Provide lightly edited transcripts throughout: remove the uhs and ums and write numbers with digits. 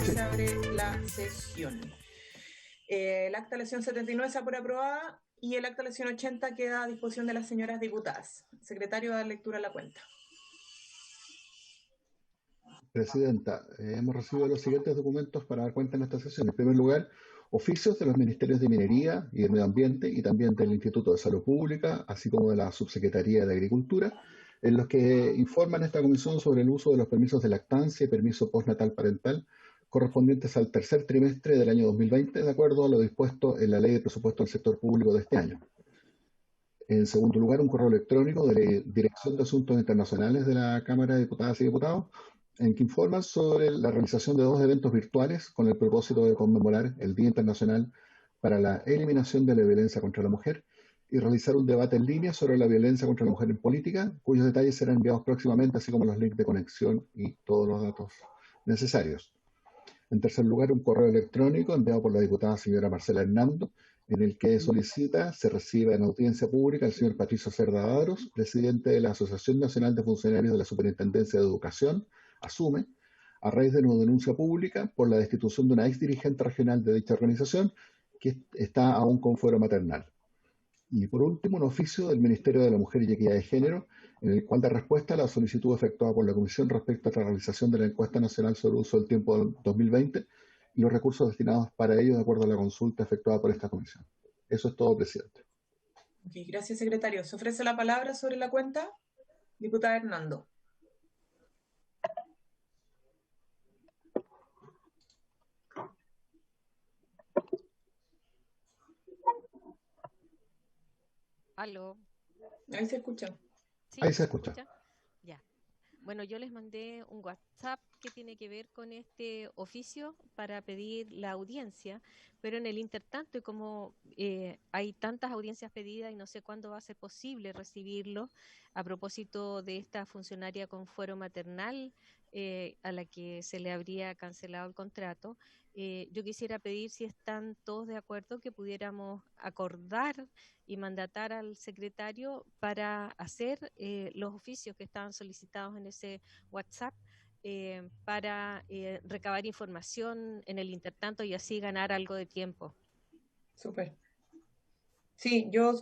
se abre la sesión. El acta de la sesión 79 se da por aprobada y el acta de la sesión 80 queda a disposición de las señoras diputadas. Secretario, da lectura a la cuenta. Presidenta, hemos recibido los siguientes documentos para dar cuenta en esta sesión. En primer lugar, oficios de los Ministerios de Minería y de Medio Ambiente y también del Instituto de Salud Pública, así como de la Subsecretaría de Agricultura, en los que informan a esta comisión sobre el uso de los permisos de lactancia y permiso postnatal parental correspondientes al tercer trimestre del año 2020, de acuerdo a lo dispuesto en la Ley de Presupuesto del Sector Público de este año. En segundo lugar, un correo electrónico de la Dirección de Asuntos Internacionales de la Cámara de Diputadas y Diputados, en que informan sobre la realización de 2 eventos virtuales con el propósito de conmemorar el Día Internacional para la Eliminación de la Violencia contra la Mujer y realizar un debate en línea sobre la violencia contra la mujer en política, cuyos detalles serán enviados próximamente, así como los links de conexión y todos los datos necesarios. En tercer lugar, un correo electrónico enviado por la diputada señora Marcela Hernando, en el que solicita se reciba en audiencia pública el señor Patricio Cerda Adros, presidente de la Asociación Nacional de Funcionarios de la Superintendencia de Educación, ASUME, a raíz de una denuncia pública por la destitución de una ex dirigente regional de dicha organización que está aún con fuero maternal. Y por último, un oficio del Ministerio de la Mujer y Equidad de Género, en el cual da respuesta a la solicitud efectuada por la Comisión respecto a la realización de la encuesta nacional sobre el uso del tiempo del 2020 y los recursos destinados para ello de acuerdo a la consulta efectuada por esta comisión. Eso es todo, presidente. Okay, gracias, secretario. ¿Se ofrece la palabra sobre la cuenta? Diputada Hernando. Aló. Ahí se escucha. ¿Sí? Ahí se escucha. Ya. Bueno, yo les mandé un WhatsApp que tiene que ver con este oficio para pedir la audiencia, pero en el intertanto, y como hay tantas audiencias pedidas y no sé cuándo va a ser posible recibirlo, a propósito de esta funcionaria con fuero maternal a la que se le habría cancelado el contrato, yo quisiera pedir si están todos de acuerdo que pudiéramos acordar y mandatar al secretario para hacer los oficios que estaban solicitados en ese WhatsApp para recabar información en el intertanto y así ganar algo de tiempo. Súper. Sí, yo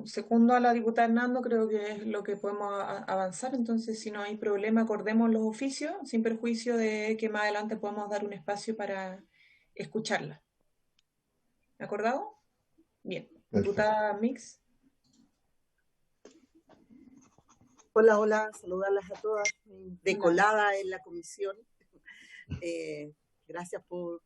secundo a la diputada Hernando, creo que es lo que podemos avanzar, entonces si no hay problema acordemos los oficios, sin perjuicio de que más adelante podamos dar un espacio para escucharla. ¿Acordado? Bien. Perfecto. Diputada Mix. Hola, hola, saludarlas a todas, decolada en la comisión. Gracias por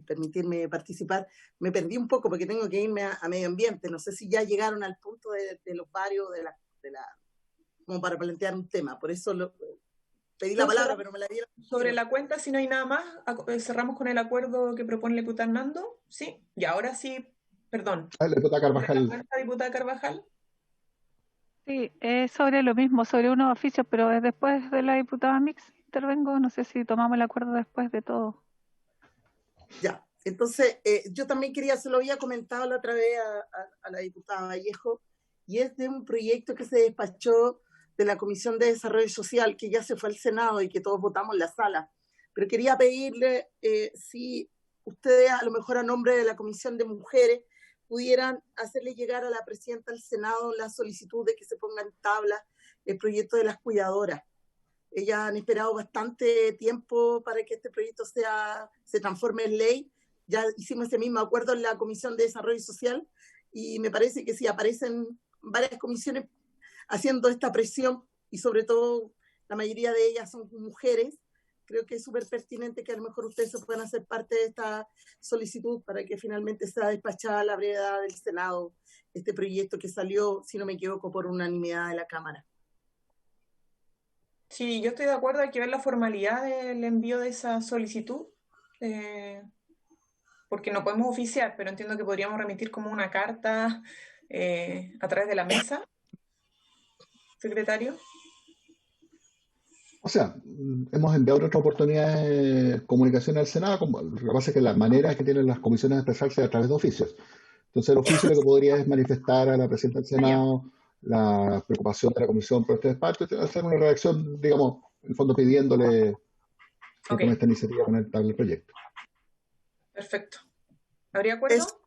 permitirme participar. Me perdí un poco porque tengo que irme a medio ambiente. No sé si ya llegaron al punto de los varios, como para plantear un tema. Por eso pedí la palabra, pero me la dieron. Sobre la cuenta, si no hay nada más, cerramos con el acuerdo que propone la diputada Hernando. Sí, y ahora sí, perdón. La diputada Carvajal. ¿La cuenta, diputada Carvajal? Sí, sobre lo mismo, sobre unos oficios, pero es después de la diputada Mix intervengo, no sé si tomamos el acuerdo después de todo. Ya, entonces yo también se lo había comentado la otra vez a la diputada Vallejo, y es de un proyecto que se despachó de la Comisión de Desarrollo Social, que ya se fue al Senado y que todos votamos en la sala. Pero quería pedirle si ustedes, a lo mejor a nombre de la Comisión de Mujeres, pudieran hacerle llegar a la presidenta del Senado la solicitud de que se ponga en tabla el proyecto de las cuidadoras. Ellas han esperado bastante tiempo para que este proyecto se transforme en ley. Ya hicimos ese mismo acuerdo en la Comisión de Desarrollo Social y me parece que si aparecen varias comisiones haciendo esta presión y sobre todo la mayoría de ellas son mujeres, creo que es súper pertinente que a lo mejor ustedes se puedan hacer parte de esta solicitud para que finalmente sea despachada a la brevedad del Senado este proyecto que salió, si no me equivoco, por unanimidad de la Cámara. Sí, yo estoy de acuerdo, hay que ver la formalidad del envío de esa solicitud, porque no podemos oficiar, pero entiendo que podríamos remitir como una carta a través de la mesa, secretario. O sea, hemos enviado otra oportunidad de comunicación al Senado. Lo que pasa es que la manera que tienen las comisiones de expresarse es a través de oficios. Entonces, el oficio lo que podría es manifestar a la presidenta del Senado la preocupación de la comisión por este despacho, hacer una redacción, digamos, en el fondo pidiéndole que Ok, tome esta iniciativa con el proyecto. perfecto. ¿Habría acuerdo? Eso,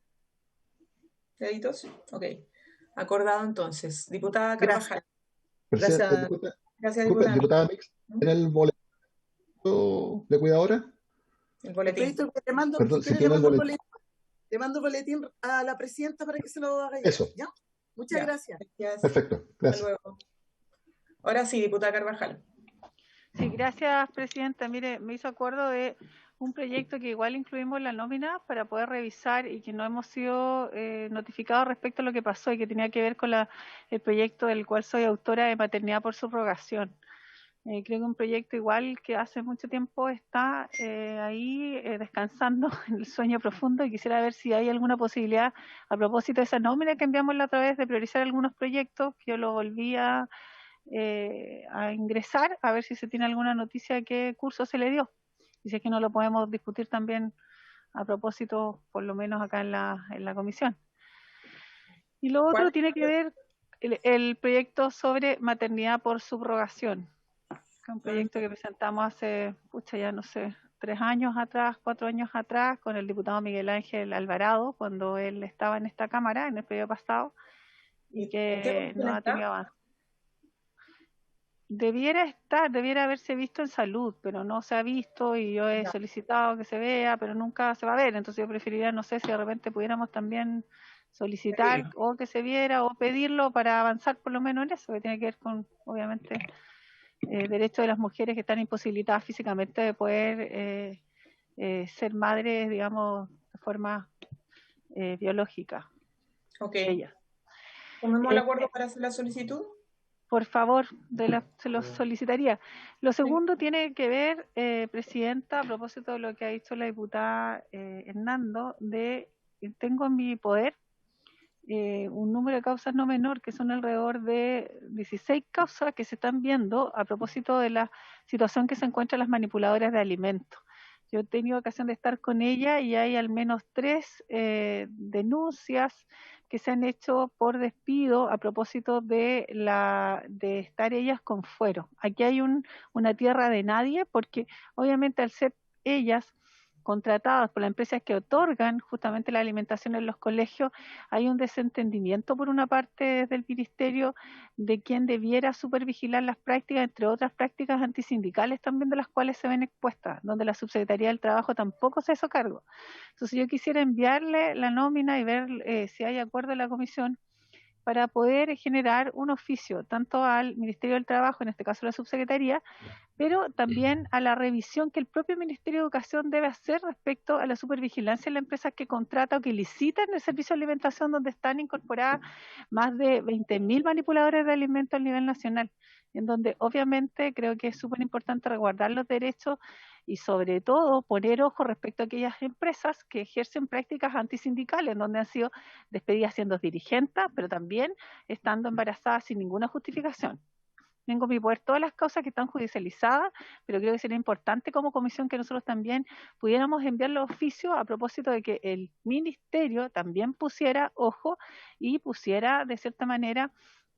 ¿Deditos? Ok. Acordado entonces. Diputada gracias. Carvajal. Presidenta, Gracias, gracias, disculpe, diputada. diputada Mix, ¿tiene el boleto de cuidadora? El El boletín. proyecto que le mando, si Perdón, si quiere le tiene el mando el boleto. boletín, le mando el boletín a la presidenta para que se lo haga llegar. Eso, ¿Ya? Muchas Ya, gracias. gracias. perfecto, Hasta gracias. luego. Ahora sí, diputada Carvajal. Sí, gracias, presidenta. Mire, me hizo acuerdo de un proyecto que igual incluimos en la nómina para poder revisar y que no hemos sido notificados respecto a lo que pasó y que tenía que ver con el proyecto del cual soy autora de maternidad por subrogación. Creo que un proyecto igual que hace mucho tiempo está ahí descansando en el sueño profundo, y quisiera ver si hay alguna posibilidad, a propósito de esa nómina que enviamos la otra vez, de priorizar algunos proyectos, que yo lo volví a ingresar, a ver si se tiene alguna noticia de qué curso se le dio. Y si es que no lo podemos discutir también a propósito, por lo menos acá en la comisión. Y lo otro ¿Cuál? tiene que ver el proyecto sobre maternidad por subrogación, que es un proyecto que presentamos hace, ya no sé, 3 años atrás, 4 años atrás, con el diputado Miguel Ángel Alvarado, cuando él estaba en esta Cámara, en el periodo pasado, y ¿Y en qué que comisión no ha está? tenido avance. Debiera haberse visto en salud, pero no se ha visto, y yo he Ya. solicitado que se vea, pero nunca se va a ver. Entonces yo preferiría, no sé, si de repente pudiéramos también solicitar Pedirlo. o que se viera o pedirlo para avanzar por lo menos en eso, que tiene que ver con, obviamente, derechos de las mujeres que están imposibilitadas físicamente de poder ser madres, digamos, de forma biológica, Ok. ellas. ¿Tomemos el Eh, acuerdo para hacer la solicitud? Por favor, se lo solicitaría. Lo Sí. segundo tiene que ver, presidenta, a propósito de lo que ha dicho la diputada Hernando, tengo en mi poder un número de causas no menor, que son alrededor de 16 causas que se están viendo a propósito de la situación que se encuentran las manipuladoras de alimentos. Yo he tenido ocasión de estar con ella y hay al menos 3 denuncias que se han hecho por despido a propósito de estar ellas con fuero. Aquí hay una tierra de nadie, porque obviamente al ser ellas contratadas por las empresas que otorgan justamente la alimentación en los colegios, hay un desentendimiento por una parte desde el ministerio de quién debiera supervigilar las prácticas, entre otras prácticas antisindicales también de las cuales se ven expuestas, donde la Subsecretaría del Trabajo tampoco se hizo cargo. Entonces yo quisiera enviarle la nómina y ver si hay acuerdo en la comisión para poder generar un oficio tanto al Ministerio del Trabajo, en este caso la Subsecretaría, pero también a la revisión que el propio Ministerio de Educación debe hacer respecto a la supervigilancia en las empresas que contrata o que licitan el servicio de alimentación, donde están incorporadas más de 20.000 manipuladores de alimentos a nivel nacional, en donde obviamente creo que es súper importante resguardar los derechos y sobre todo poner ojo respecto a aquellas empresas que ejercen prácticas antisindicales, en donde han sido despedidas siendo dirigentes, pero también estando embarazadas sin ninguna justificación. Tengo en mi poder todas las causas que están judicializadas, pero creo que sería importante como comisión que nosotros también pudiéramos enviar los oficios a propósito de que el ministerio también pusiera ojo y pusiera de cierta manera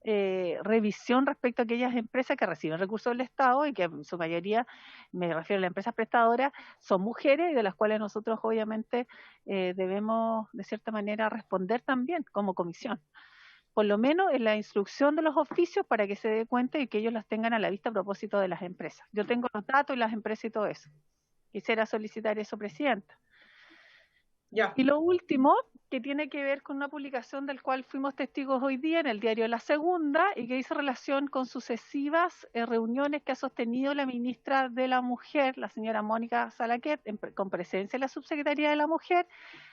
revisión respecto a aquellas empresas que reciben recursos del Estado y que en su mayoría, me refiero a las empresas prestadoras, son mujeres y de las cuales nosotros obviamente debemos de cierta manera responder también como comisión, por lo menos en la instrucción de los oficios, para que se dé cuenta y que ellos las tengan a la vista a propósito de las empresas. Yo tengo los datos y las empresas y todo eso. Quisiera solicitar eso, presidenta. Ya. Y lo último, que tiene que ver con una publicación del cual fuimos testigos hoy día en el diario La Segunda, y que hizo relación con sucesivas reuniones que ha sostenido la ministra de la Mujer, la señora Mónica Salaquet, con presencia de la Subsecretaría de la Mujer,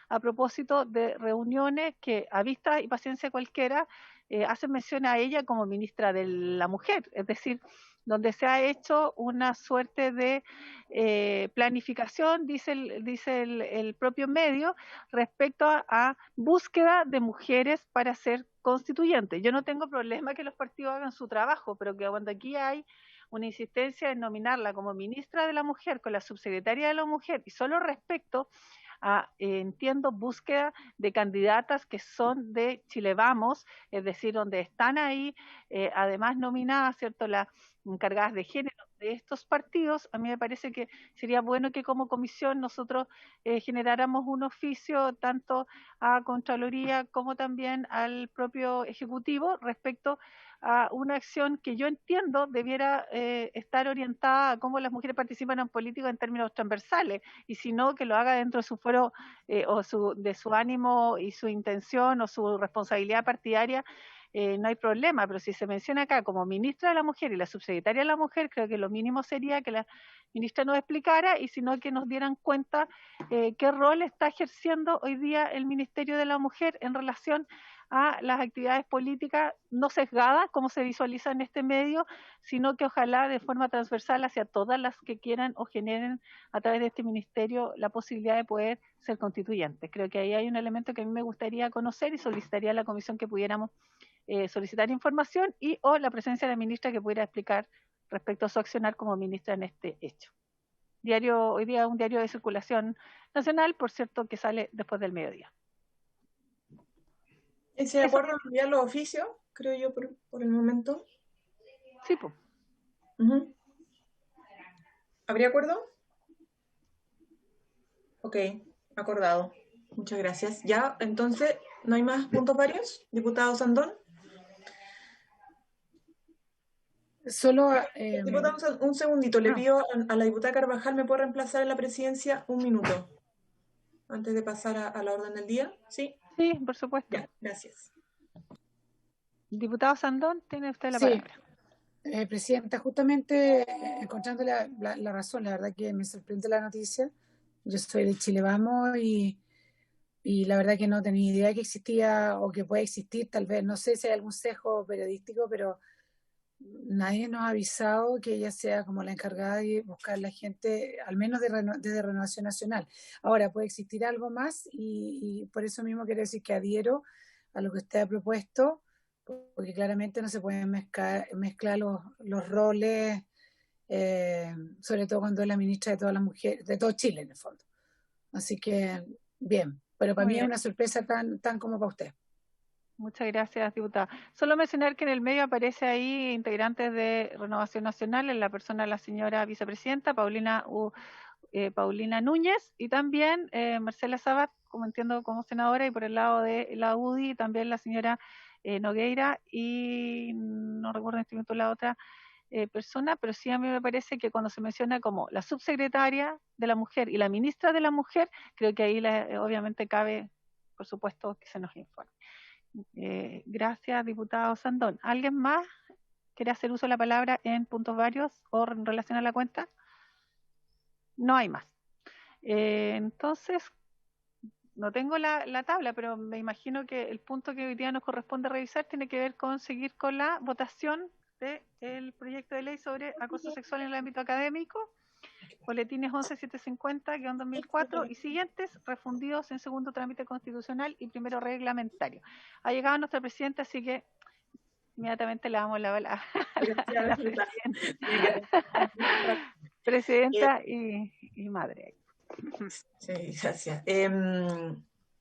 a propósito de reuniones que, a vista y paciencia cualquiera, hacen mención a ella como ministra de la Mujer, es decir, donde se ha hecho una suerte de planificación, dice el propio medio, respecto a búsqueda de mujeres para ser constituyentes. Yo no tengo problema que los partidos hagan su trabajo, pero que cuando aquí hay una insistencia en nominarla como ministra de la Mujer con la subsecretaria de la Mujer, y solo respecto entiendo, búsqueda de candidatas que son de Chile Vamos, es decir, donde están ahí, además nominadas, ¿cierto?, las encargadas de género, de estos partidos, a mí me parece que sería bueno que como comisión nosotros generáramos un oficio tanto a Contraloría como también al propio Ejecutivo respecto a una acción que yo entiendo debiera estar orientada a cómo las mujeres participan en política en términos transversales, y si no, que lo haga dentro de su fuero de su ánimo y su intención o su responsabilidad partidaria. No hay problema, pero si se menciona acá como ministra de la Mujer y la subsecretaria de la Mujer, creo que lo mínimo sería que la ministra nos explicara, y si no, que nos dieran cuenta qué rol está ejerciendo hoy día el Ministerio de la Mujer en relación a las actividades políticas no sesgadas, como se visualiza en este medio, sino que ojalá de forma transversal hacia todas las que quieran o generen a través de este ministerio la posibilidad de poder ser constituyentes. Creo que ahí hay un elemento que a mí me gustaría conocer y solicitaría a la comisión que pudiéramos solicitar información y o la presencia de la ministra que pudiera explicar respecto a su accionar como ministra en este hecho. Hoy día un diario de circulación nacional, por cierto, que sale después del mediodía. ¿Se de acuerdo en enviar los oficios? Creo yo por el momento. Sí, pues. ¿Habría acuerdo? Ok, acordado. Muchas gracias. Ya, entonces, ¿no hay más puntos varios? Diputado Sandón. Solo... Diputado, un segundito. Le pido a la diputada Carvajal, ¿me puede reemplazar en la presidencia un minuto? Antes de pasar a la orden del día. ¿Sí? Sí, por supuesto. Ya, gracias. Diputado Sandón, tiene usted la Sí, palabra. Presidenta, justamente encontrando la razón, la verdad que me sorprende la noticia. Yo soy de Chile Vamos y la verdad que no tenía idea que existía o que puede existir, tal vez, no sé si hay algún sesgo periodístico, pero nadie nos ha avisado que ella sea como la encargada de buscar la gente, al menos desde Renovación Nacional. Ahora, puede existir algo más y por eso mismo quiero decir que adhiero a lo que usted ha propuesto, porque claramente no se pueden mezclar los roles, sobre todo cuando es la ministra de todas las mujeres, de todo Chile en el fondo. Así que, bien, pero para mí es una sorpresa tan como para usted. Muchas gracias, diputada. Solo mencionar que en el medio aparece ahí integrantes de Renovación Nacional, en la persona de la señora vicepresidenta Paulina Núñez, y también Marcela Sabat, como entiendo, como senadora, y por el lado de la UDI también la señora Nogueira, y no recuerdo en este momento la otra persona, pero sí a mí me parece que cuando se menciona como la subsecretaria de la Mujer y la ministra de la Mujer, creo que ahí obviamente cabe, por supuesto, que se nos informe. Gracias, diputado Sandón. ¿Alguien más quiere hacer uso de la palabra en puntos varios o en relación a la cuenta? No hay más. Entonces, no tengo la tabla, pero me imagino que el punto que hoy día nos corresponde revisar tiene que ver con seguir con la votación del proyecto de ley sobre acoso sexual en el ámbito académico, boletines 11750-2004 y siguientes, refundidos en segundo trámite constitucional y primero reglamentario. Ha llegado nuestra presidenta, así que inmediatamente le damos la presidenta y madre. Sí, gracias.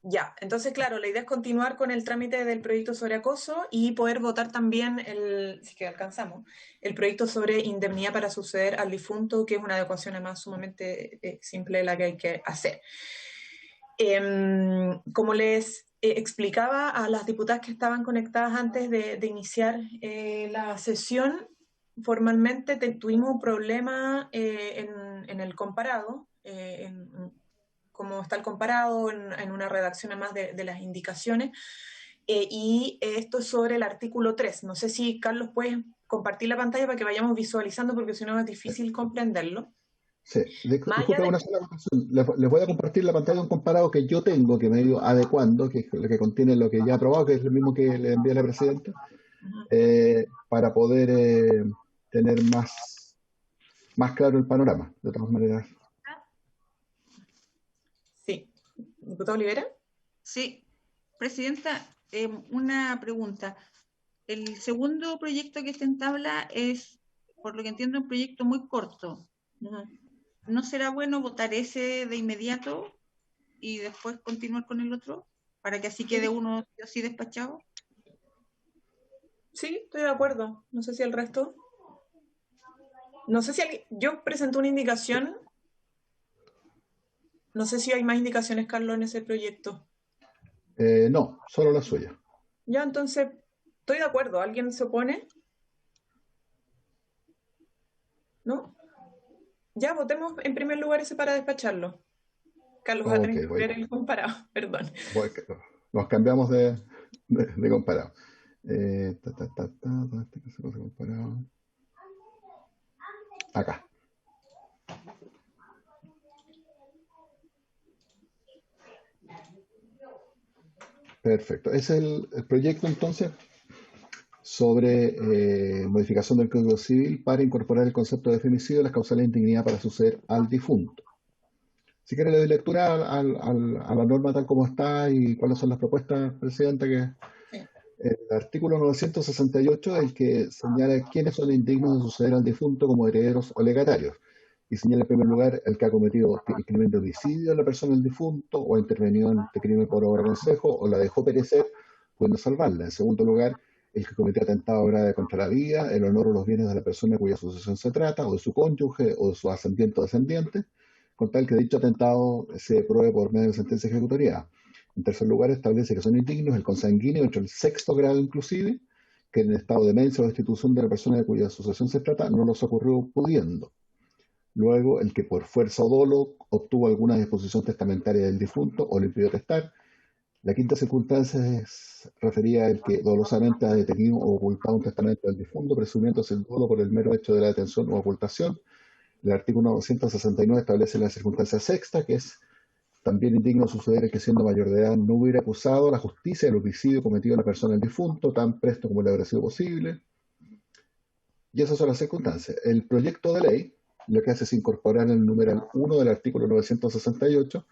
Ya, entonces, claro, la idea es continuar con el trámite del proyecto sobre acoso y poder votar también, si que alcanzamos, el proyecto sobre indemnidad para suceder al difunto, que es una adecuación además sumamente simple de la que hay que hacer. Como les explicaba a las diputadas que estaban conectadas antes de iniciar la sesión, formalmente tuvimos un problema en el comparado, cómo está el comparado, en una redacción además de las indicaciones, y esto es sobre el artículo 3. No sé si, Carlos, puedes compartir la pantalla para que vayamos visualizando, porque si no es difícil comprenderlo. Sí, disculpe una sola cuestión. Les voy a compartir la pantalla de un comparado que yo tengo, que me he ido adecuando, que es lo que contiene lo que ya he aprobado, que es lo mismo que le envié a la presidenta, para poder tener más claro el panorama, de todas maneras. Sí. ¿Diputado Olivera? Sí. Presidenta, una pregunta. El segundo proyecto que está en tabla es, por lo que entiendo, un proyecto muy corto. ¿No será bueno votar ese de inmediato y después continuar con el otro? Para que así quede uno así despachado. Sí, estoy de acuerdo. No sé si el resto. No sé si yo presenté una indicación. No sé si hay más indicaciones, Carlos, en ese proyecto. No, solo la suya. Ya, entonces, estoy de acuerdo. ¿Alguien se opone? ¿No? Ya, votemos en primer lugar ese para despacharlo. Carlos va a Ok, tener que ver el comparado, perdón. nos cambiamos de comparado. ¿Dónde está esa cosa comparado? Acá. Perfecto. Ese es el proyecto entonces sobre modificación del Código Civil para incorporar el concepto de femicidio a las causales de indignidad para suceder al difunto. Si quiere le doy lectura a la norma tal como está y cuáles son las propuestas, Presidenta, que el artículo 968 es el que señala quiénes son indignos de suceder al difunto como herederos o legatarios. Y señala en primer lugar el que ha cometido el crimen de homicidio a la persona del difunto o ha intervenido en este crimen por obra o consejo o la dejó perecer, pudiendo salvarla. En segundo lugar, el que cometió atentado grave contra la vida, el honor o los bienes de la persona cuya sucesión se trata, o de su cónyuge o de su ascendiente o descendiente, con tal que dicho atentado se pruebe por medio de sentencia ejecutoria. En tercer lugar, establece que son indignos el consanguíneo entre el sexto grado inclusive, que en estado de demencia o destitución de la persona de cuya sucesión se trata no los ocurrió pudiendo. Luego, el que por fuerza o dolo obtuvo alguna disposición testamentaria del difunto o le impidió testar. La quinta circunstancia refería al que dolosamente ha detenido o ocultado un testamento del difunto, presumiéndose el dolo por el mero hecho de la detención o ocultación. El artículo 969 establece la circunstancia sexta, que es también indigno suceder el que siendo mayor de edad no hubiera acusado a la justicia del homicidio cometido a la persona del difunto tan presto como le habría sido posible. Y esas son las circunstancias. El proyecto de ley lo que hace es incorporar en el numeral 1 del artículo 968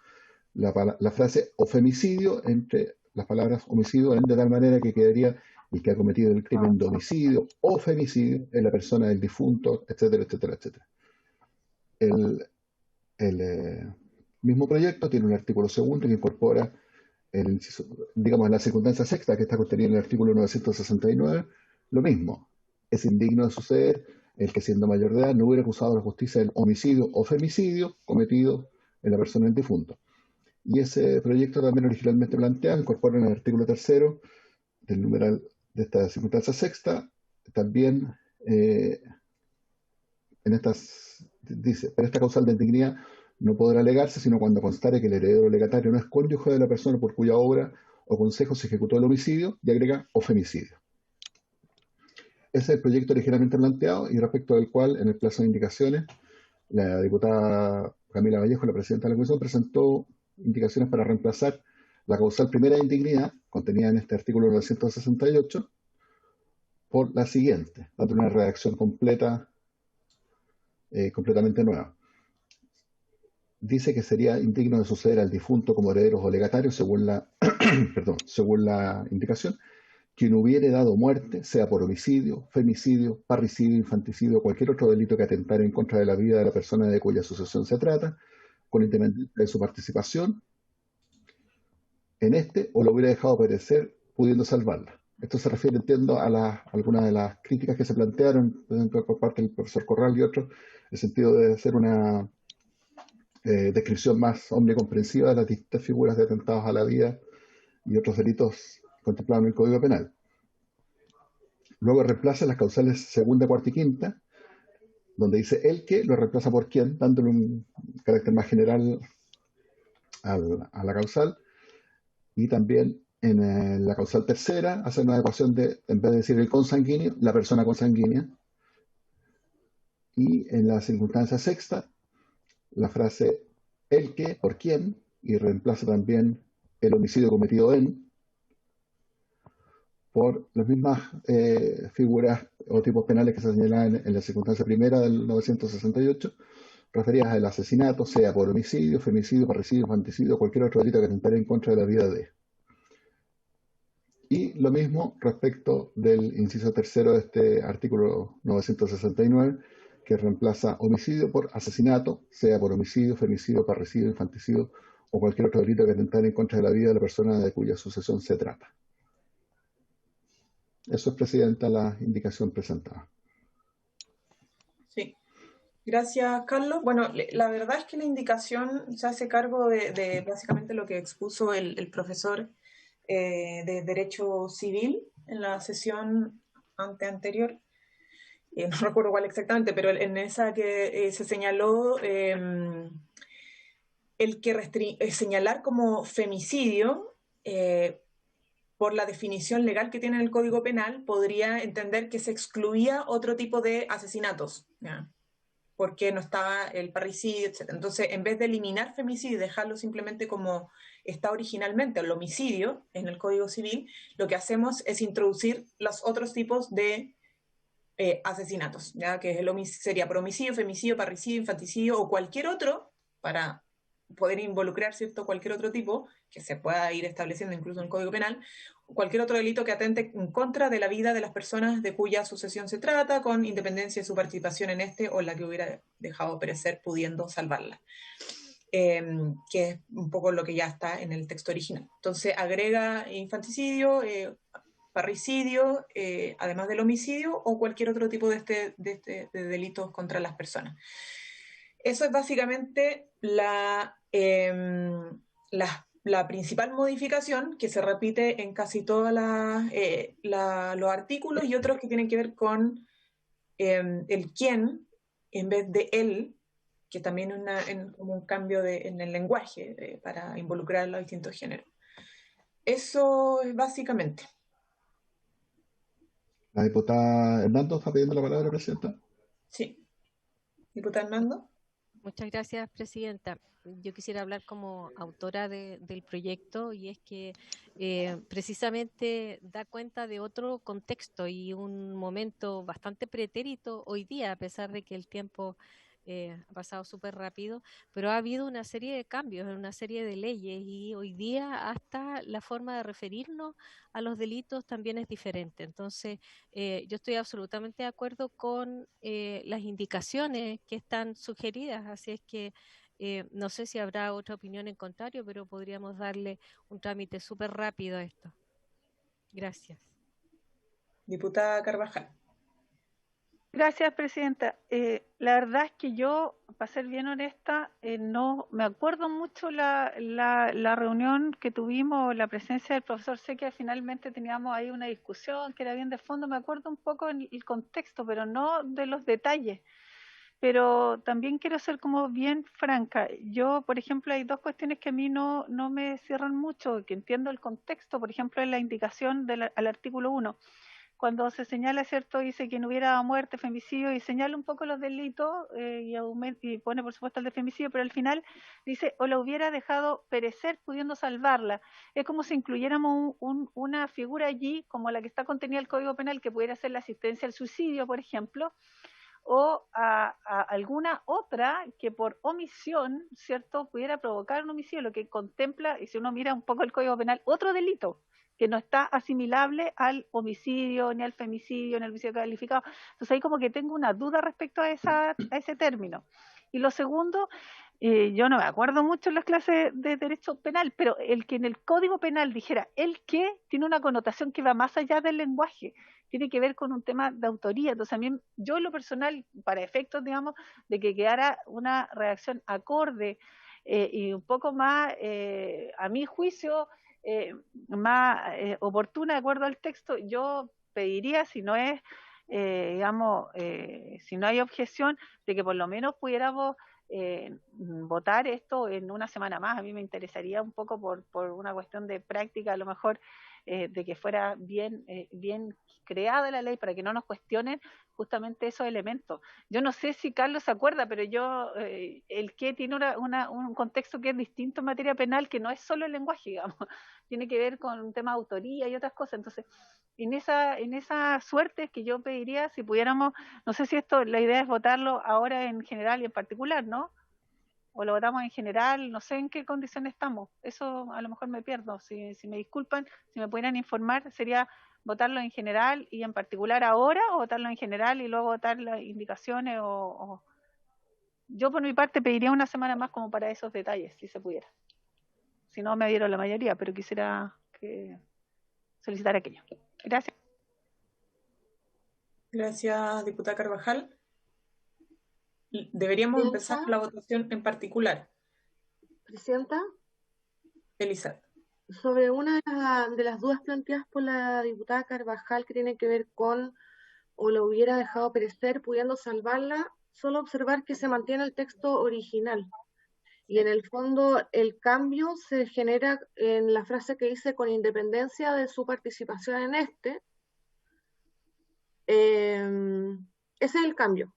la frase o femicidio entre las palabras homicidio de tal manera que quedaría el que ha cometido el crimen de homicidio o femicidio en la persona del difunto, etcétera, etcétera, etcétera. El mismo proyecto tiene un artículo segundo que incorpora la circunstancia sexta que está contenida en el artículo 969, lo mismo. Es indigno de suceder el que siendo mayor de edad no hubiera acusado a la justicia del homicidio o femicidio cometido en la persona del difunto. Y ese proyecto también originalmente planteado incorpora en el artículo tercero del numeral de esta circunstancia sexta, también en estas dice, pero esta causal de indignidad no podrá alegarse sino cuando constare que el heredero legatario no es cónyuge de la persona por cuya obra o consejo se ejecutó el homicidio, y agrega o femicidio. Ese es el proyecto originalmente planteado y respecto del cual, en el plazo de indicaciones, la diputada Camila Vallejo, la presidenta de la comisión, presentó indicaciones para reemplazar la causal primera de indignidad, contenida en este artículo 968, por la siguiente, dando una redacción completa, completamente nueva. Dice que sería indigno de suceder al difunto como herederos o legatarios, según la, según la indicación, quien hubiere dado muerte, sea por homicidio, femicidio, parricidio, infanticidio o cualquier otro delito que atentare en contra de la vida de la persona de cuya sucesión se trata, con independencia de su participación en este, o lo hubiera dejado perecer pudiendo salvarla. Esto se refiere, entiendo, a algunas de las críticas que se plantearon por parte del profesor Corral y otros, en el sentido de hacer una descripción más omnicomprensiva de las distintas figuras de atentados a la vida y otros delitos contemplados en el Código Penal. Luego reemplaza las causales segunda, cuarta y quinta, donde dice el que, lo reemplaza por quién, dándole un carácter más general a la causal. Y también en la causal tercera hace una adecuación de, en vez de decir el consanguíneo, la persona consanguínea. Y en la circunstancia sexta, la frase el que, por quién, y reemplaza también el homicidio cometido por las mismas figuras o tipos penales que se señalan en la circunstancia primera del 968, referidas al asesinato, sea por homicidio, femicidio, parricidio, infanticidio o cualquier otro delito que atentare en contra de la vida de. Y lo mismo respecto del inciso tercero de este artículo 969, que reemplaza homicidio por asesinato, sea por homicidio, femicidio, parricidio, infanticidio o cualquier otro delito que atentare en contra de la vida de la persona de cuya sucesión se trata. Eso es, Presidenta, la indicación presentada. Sí. Gracias, Carlos. Bueno, la verdad es que la indicación se hace cargo de básicamente lo que expuso el profesor de Derecho Civil en la sesión anterior. No recuerdo cuál exactamente, pero en esa que se señaló el que señalar como femicidio, por la definición legal que tiene el Código Penal, podría entender que se excluía otro tipo de asesinatos, ¿ya? Porque no estaba el parricidio, etc. Entonces, en vez de eliminar femicidio y dejarlo simplemente como está originalmente, el homicidio en el Código Civil, lo que hacemos es introducir los otros tipos de asesinatos, ¿ya? Que sería por homicidio, femicidio, parricidio, infanticidio o cualquier otro, para poder involucrar, ¿cierto?, cualquier otro tipo que se pueda ir estableciendo incluso en el Código Penal, o cualquier otro delito que atente en contra de la vida de las personas de cuya sucesión se trata, con independencia de su participación en este o la que hubiera dejado perecer pudiendo salvarla. Que es un poco lo que ya está en el texto original. Entonces agrega infanticidio, parricidio, además del homicidio, o cualquier otro tipo de delitos contra las personas. Eso es básicamente la principal modificación que se repite en casi todos los artículos, y otros que tienen que ver con el quién en vez de él, que también es como un cambio en el lenguaje para involucrar los distintos géneros. Eso es básicamente. La diputada Hernando está pidiendo la palabra, Presidenta. Sí. Diputada Hernando. Muchas gracias, Presidenta. Yo quisiera hablar como autora del proyecto, y es que precisamente da cuenta de otro contexto y un momento bastante pretérito hoy día, a pesar de que el tiempo ha pasado súper rápido, pero ha habido una serie de cambios, una serie de leyes, y hoy día hasta la forma de referirnos a los delitos también es diferente. Entonces, yo estoy absolutamente de acuerdo con las indicaciones que están sugeridas, así es que no sé si habrá otra opinión en contrario, pero podríamos darle un trámite súper rápido a esto. Gracias. Diputada Carvajal. Gracias, Presidenta. La verdad es que yo, para ser bien honesta, no me acuerdo mucho la reunión que tuvimos, la presencia del profesor. Sé que finalmente teníamos ahí una discusión que era bien de fondo. Me acuerdo un poco en el contexto, pero no de los detalles. Pero también quiero ser como bien franca. Yo, por ejemplo, hay dos cuestiones que a mí no me cierran mucho, que entiendo el contexto. Por ejemplo, en la indicación al artículo 1. Cuando se señala, ¿cierto?, dice que no hubiera muerte, femicidio, y señala un poco los delitos y pone, por supuesto, el de femicidio, pero al final dice, o la hubiera dejado perecer pudiendo salvarla. Es como si incluyéramos una figura allí, como la que está contenida en el Código Penal, que pudiera ser la asistencia al suicidio, por ejemplo, o a alguna otra que por omisión, ¿cierto?, pudiera provocar un homicidio, lo que contempla, y si uno mira un poco el Código Penal, otro delito que no está asimilable al homicidio, ni al femicidio, ni al homicidio calificado. Entonces ahí como que tengo una duda respecto a ese término. Y lo segundo, yo no me acuerdo mucho en las clases de derecho penal, pero el que en el Código Penal dijera el que tiene una connotación que va más allá del lenguaje, tiene que ver con un tema de autoría. Entonces a mí, yo en lo personal, para efectos, digamos, de que quedara una redacción acorde y un poco más, a mi juicio, más oportuna de acuerdo al texto, yo pediría, si no es, digamos, si no hay objeción, de que por lo menos pudiéramos votar esto en una semana más. A mí me interesaría un poco por una cuestión de práctica, a lo mejor, de que fuera bien creada la ley para que no nos cuestionen justamente esos elementos. Yo no sé si Carlos se acuerda, pero yo, el que tiene un contexto que es distinto en materia penal, que no es solo el lenguaje, digamos, tiene que ver con un tema de autoría y otras cosas. Entonces, en esa suerte es que yo pediría, si pudiéramos, no sé si esto, la idea es votarlo ahora en general y en particular, ¿no? O lo votamos en general, no sé en qué condiciones estamos. Eso a lo mejor me pierdo. Si me disculpan, si me pudieran informar, sería votarlo en general y en particular ahora, o votarlo en general y luego votar las indicaciones. Yo por mi parte pediría una semana más como para esos detalles, si se pudiera. Si no, me dieron la mayoría, pero quisiera solicitar aquello. Gracias. Gracias, diputada Carvajal. Deberíamos empezar Presidenta, la votación en particular, Presidenta, Elisa. sobre una de las dudas planteadas por la diputada Carvajal que tiene que ver con o lo hubiera dejado perecer pudiendo salvarla, solo observar que se mantiene el texto original. Y en el fondo el cambio se genera en la frase que dice con independencia de su participación en este. Ese es el cambio,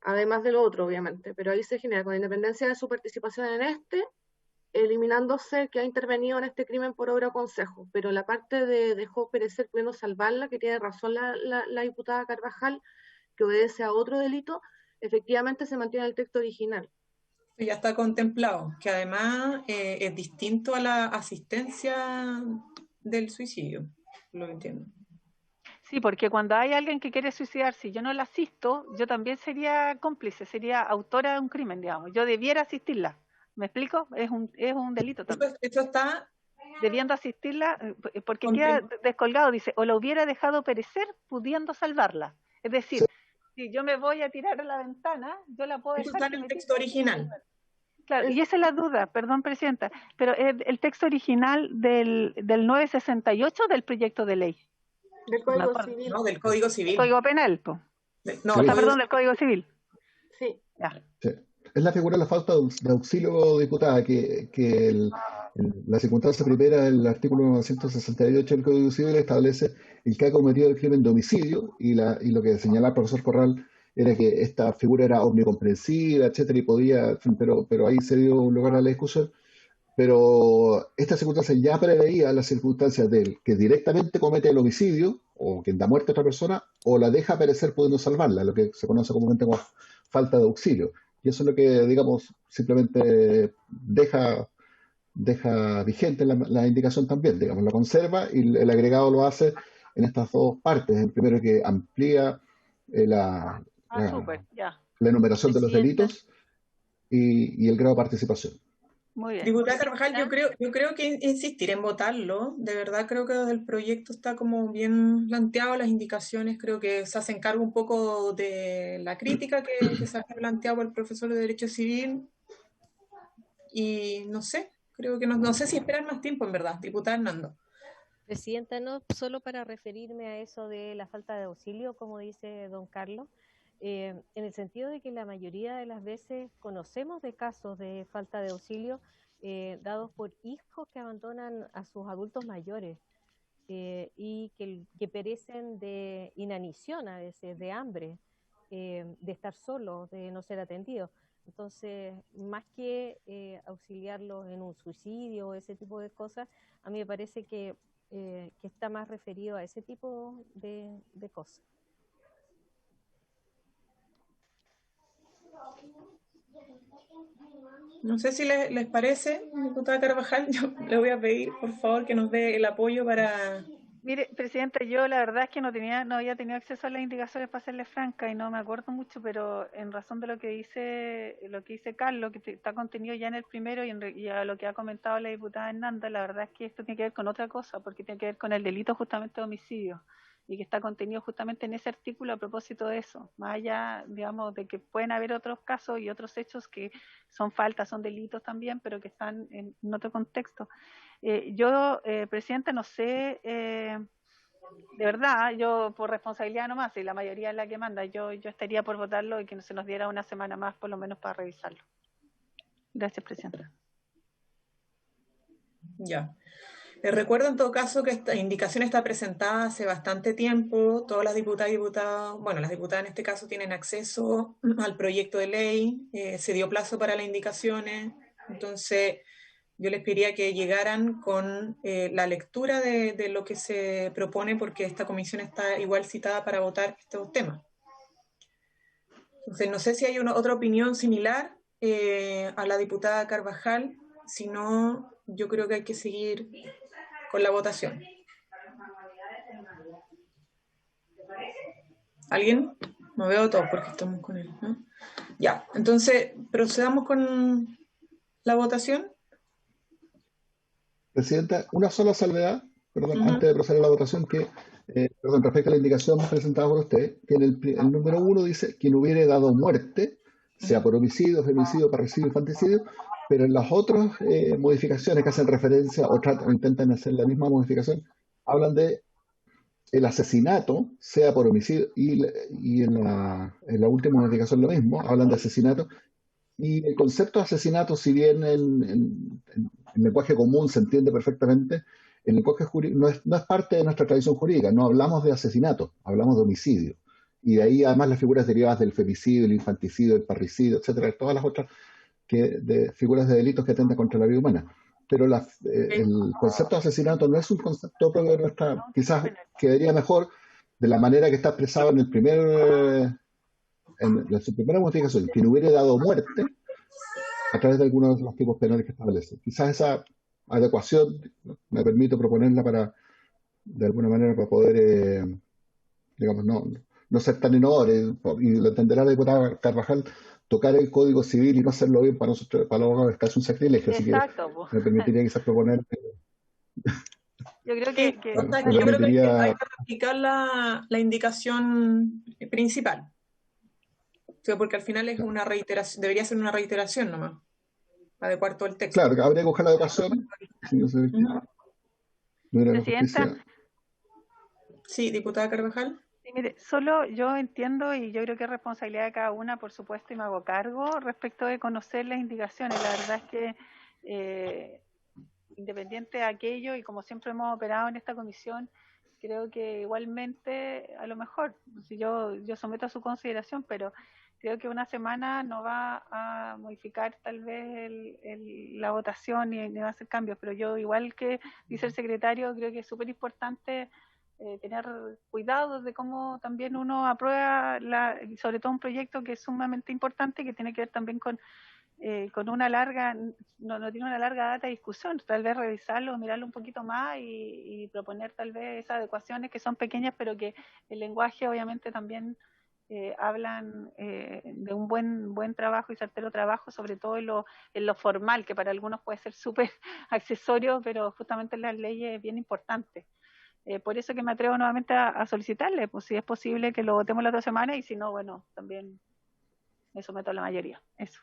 además de lo otro, obviamente, pero ahí se genera con independencia de su participación en este, eliminándose que ha intervenido en este crimen por obra o consejo. Pero la parte de dejó perecer pudiendo salvarla, que tiene razón la diputada Carvajal, que obedece a otro delito, efectivamente se mantiene el texto original. Ya está contemplado, que además es distinto a la asistencia del suicidio, lo entiendo. Sí, porque cuando hay alguien que quiere suicidarse y yo no la asisto, yo también sería cómplice, sería autora de un crimen, digamos. Yo debiera asistirla. ¿Me explico? Es un delito también. Esto está debiendo asistirla, porque queda descolgado, dice, o la hubiera dejado perecer pudiendo salvarla. Es decir, si yo me voy a tirar a la ventana, yo la puedo dejar. Está en el texto original. Claro, y esa es la duda, perdón, Presidenta, pero el texto original del 968 del proyecto de ley. Del Código Civil. No, del Código Civil. Código Penal, po. No, perdón, del Código Civil. Sí. Ya. Sí. Es la figura de la falta de auxilio, diputada, que la circunstancia primera del artículo 968 del Código Civil establece el que ha cometido el crimen de homicidio y lo que señalaba el profesor Corral era que esta figura era omnicomprensiva, etcétera, y podía, pero ahí se dio lugar a la discusión. Pero esta circunstancia ya preveía las circunstancias del que directamente comete el homicidio o que da muerte a otra persona o la deja perecer pudiendo salvarla, lo que se conoce comúnmente como falta de auxilio. Y eso es lo que, digamos, simplemente deja vigente la indicación también, digamos, la conserva y el agregado lo hace en estas dos partes. El primero que amplía la enumeración de los delitos y el grado de participación. Muy bien. Diputada Carvajal, yo creo que insistir en votarlo, de verdad creo que desde el proyecto está como bien planteado, las indicaciones creo que se hacen cargo un poco de la crítica que se ha planteado por el profesor de Derecho Civil y no sé, creo que no sé si esperar más tiempo en verdad, diputada Hernando. Presidenta, no solo para referirme a eso de la falta de auxilio, como dice don Carlos, en el sentido de que la mayoría de las veces conocemos de casos de falta de auxilio dados por hijos que abandonan a sus adultos mayores y que perecen de inanición a veces, de hambre, de estar solos, de no ser atendidos. Entonces, más que auxiliarlos en un suicidio o ese tipo de cosas, a mí me parece que está más referido a ese tipo de cosas. No sé si les parece, diputada Carvajal, yo le voy a pedir, por favor, que nos dé el apoyo para... Mire, Presidenta, yo la verdad es que no había tenido acceso a las indicaciones para serle franca y no me acuerdo mucho, pero en razón de lo que dice Carlos, que está contenido ya en el primero y a lo que ha comentado la diputada Hernanda, la verdad es que esto tiene que ver con otra cosa, porque tiene que ver con el delito justamente de homicidio y que está contenido justamente en ese artículo a propósito de eso, más allá, digamos, de que pueden haber otros casos y otros hechos que son faltas, son delitos también, pero que están en otro contexto. Presidenta, no sé, de verdad, yo por responsabilidad nomás, y la mayoría es la que manda, yo estaría por votarlo y que se nos diera una semana más por lo menos para revisarlo. Gracias, Presidenta. Ya. Recuerdo en todo caso que esta indicación está presentada hace bastante tiempo, todas las diputadas y diputados, bueno, las diputadas en este caso tienen acceso al proyecto de ley, se dio plazo para las indicaciones, entonces yo les pediría que llegaran con la lectura de lo que se propone porque esta comisión está igual citada para votar estos temas. Entonces no sé si hay otra opinión similar a la diputada Carvajal, si no, yo creo que hay que seguir con la votación. ¿Alguien? No veo todo porque estamos con él, ¿no? Ya, entonces procedamos con la votación. Presidenta, una sola salvedad, perdón, antes de proceder a la votación, respecto a la indicación presentada por usted, que en el número 1 dice quien hubiere dado muerte, sea por homicidio, femicidio, parricidio, infanticidio, pero en las otras modificaciones que hacen referencia o intentan hacer la misma modificación, hablan de el asesinato, sea por homicidio, y en la última modificación lo mismo, hablan de asesinato, y el concepto de asesinato, si bien en lenguaje común se entiende perfectamente, el lenguaje jurídico no es parte de nuestra tradición jurídica, no hablamos de asesinato, hablamos de homicidio. Y de ahí además las figuras derivadas del femicidio, el infanticidio, el parricidio, etcétera, todas las otras de figuras de delitos que atentan contra la vida humana. Pero el concepto de asesinato no es un concepto propio de nuestra, quizás quedaría mejor de la manera que está expresado en su primera modificación, que no hubiera dado muerte a través de algunos de los tipos penales que establece. Quizás esa adecuación me permito proponerla de alguna manera, para poder, digamos, no ser tan innovadores, y lo entenderá la diputada Carvajal, tocar el Código Civil y no hacerlo bien para nosotros, para los abogados, es casi un sacrilegio. Exacto, así que me permitiría quizás proponer. Yo creo Sí, que o sea, que yo creo que hay que aplicar la indicación principal. O sea, porque al final es una reiteración, debería ser una reiteración nomás, adecuar todo el texto. Claro, habría que buscar la educación. Si no sé, Presidenta. Sí, diputada Carvajal. Sí, mire, solo yo entiendo, y yo creo que es responsabilidad de cada una, por supuesto, y me hago cargo respecto de conocer las indicaciones. La verdad es que independiente de aquello, y como siempre hemos operado en esta comisión, creo que igualmente, a lo mejor, si yo someto a su consideración, pero creo que una semana no va a modificar tal vez la votación ni va a hacer cambios, pero yo, igual que dice el secretario, creo que es súper importante tener cuidado de cómo también uno aprueba, sobre todo un proyecto que es sumamente importante, que tiene que ver también con una larga, no tiene una larga data de discusión, tal vez revisarlo, mirarlo un poquito más y proponer tal vez esas adecuaciones que son pequeñas, pero que el lenguaje obviamente también hablan de un buen trabajo y certero trabajo, sobre todo en lo formal, que para algunos puede ser súper accesorio, pero justamente en las leyes es bien importante. Por eso que me atrevo nuevamente a solicitarle, pues si es posible que lo votemos la otra semana, y si no, bueno, también me someto a la mayoría. Eso.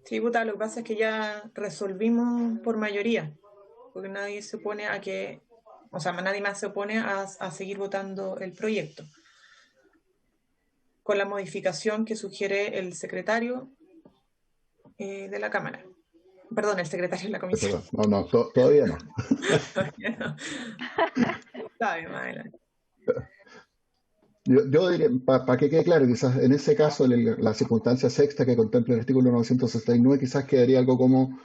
Sí, diputada, lo que pasa es que ya resolvimos por mayoría, porque nadie se opone nadie más se opone a seguir votando el proyecto, con la modificación que sugiere el secretario de la Cámara. Perdón, el secretario de la comisión. No, todavía no. Todavía no. Sabe, más adelante. Yo diría, para que quede claro, quizás en ese caso, la circunstancia sexta que contempla el artículo 969, quizás quedaría algo como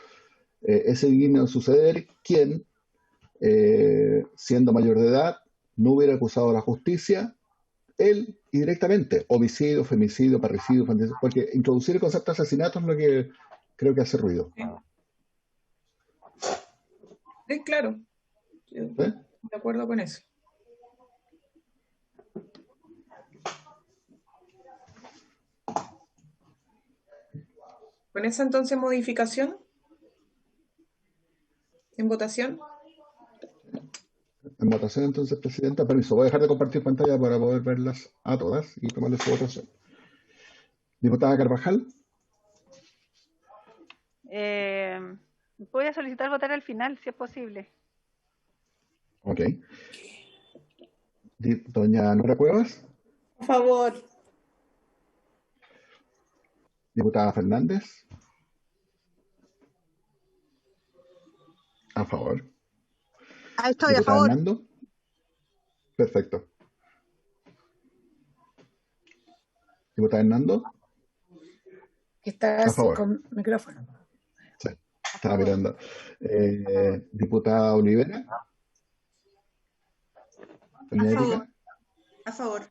ese digno de suceder quien, siendo mayor de edad, no hubiera acusado a la justicia, él y directamente, homicidio, femicidio, parricidio, infanticidio, porque introducir el concepto de asesinato es lo que creo que hace ruido. Sí, claro. Yo de acuerdo con eso. ¿Con esa entonces modificación? ¿En votación? En votación entonces, Presidenta, permiso, voy a dejar de compartir pantalla para poder verlas a todas y tomarles su votación. Diputada Carvajal. Voy a solicitar votar al final, si es posible. Ok. Doña Nora Cuevas. A favor. Diputada Fernández. A favor. Ahí estoy, Diputada a favor. Hernando. Perfecto. Diputada Hernando. Estás con micrófono. Sí, estaba mirando. Diputada Olivera. A favor.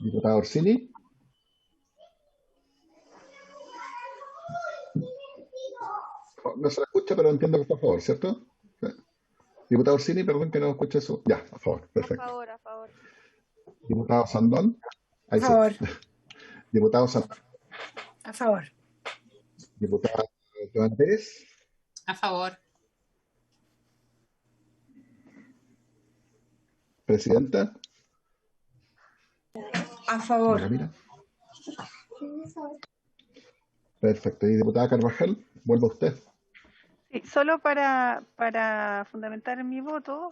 Diputada Orsini. No se la escucha, pero entiendo que está a favor, ¿cierto? Sí. Diputada Orsini, perdón que no escuche eso. Ya, a favor, perfecto. A favor. Diputado Sandón. A favor. Diputado Sandón. A favor. Diputada Joan Pérez. A favor. Presidenta. A favor. Mira. Perfecto. Y diputada Carvajal, vuelva usted. Sí, solo para fundamentar mi voto,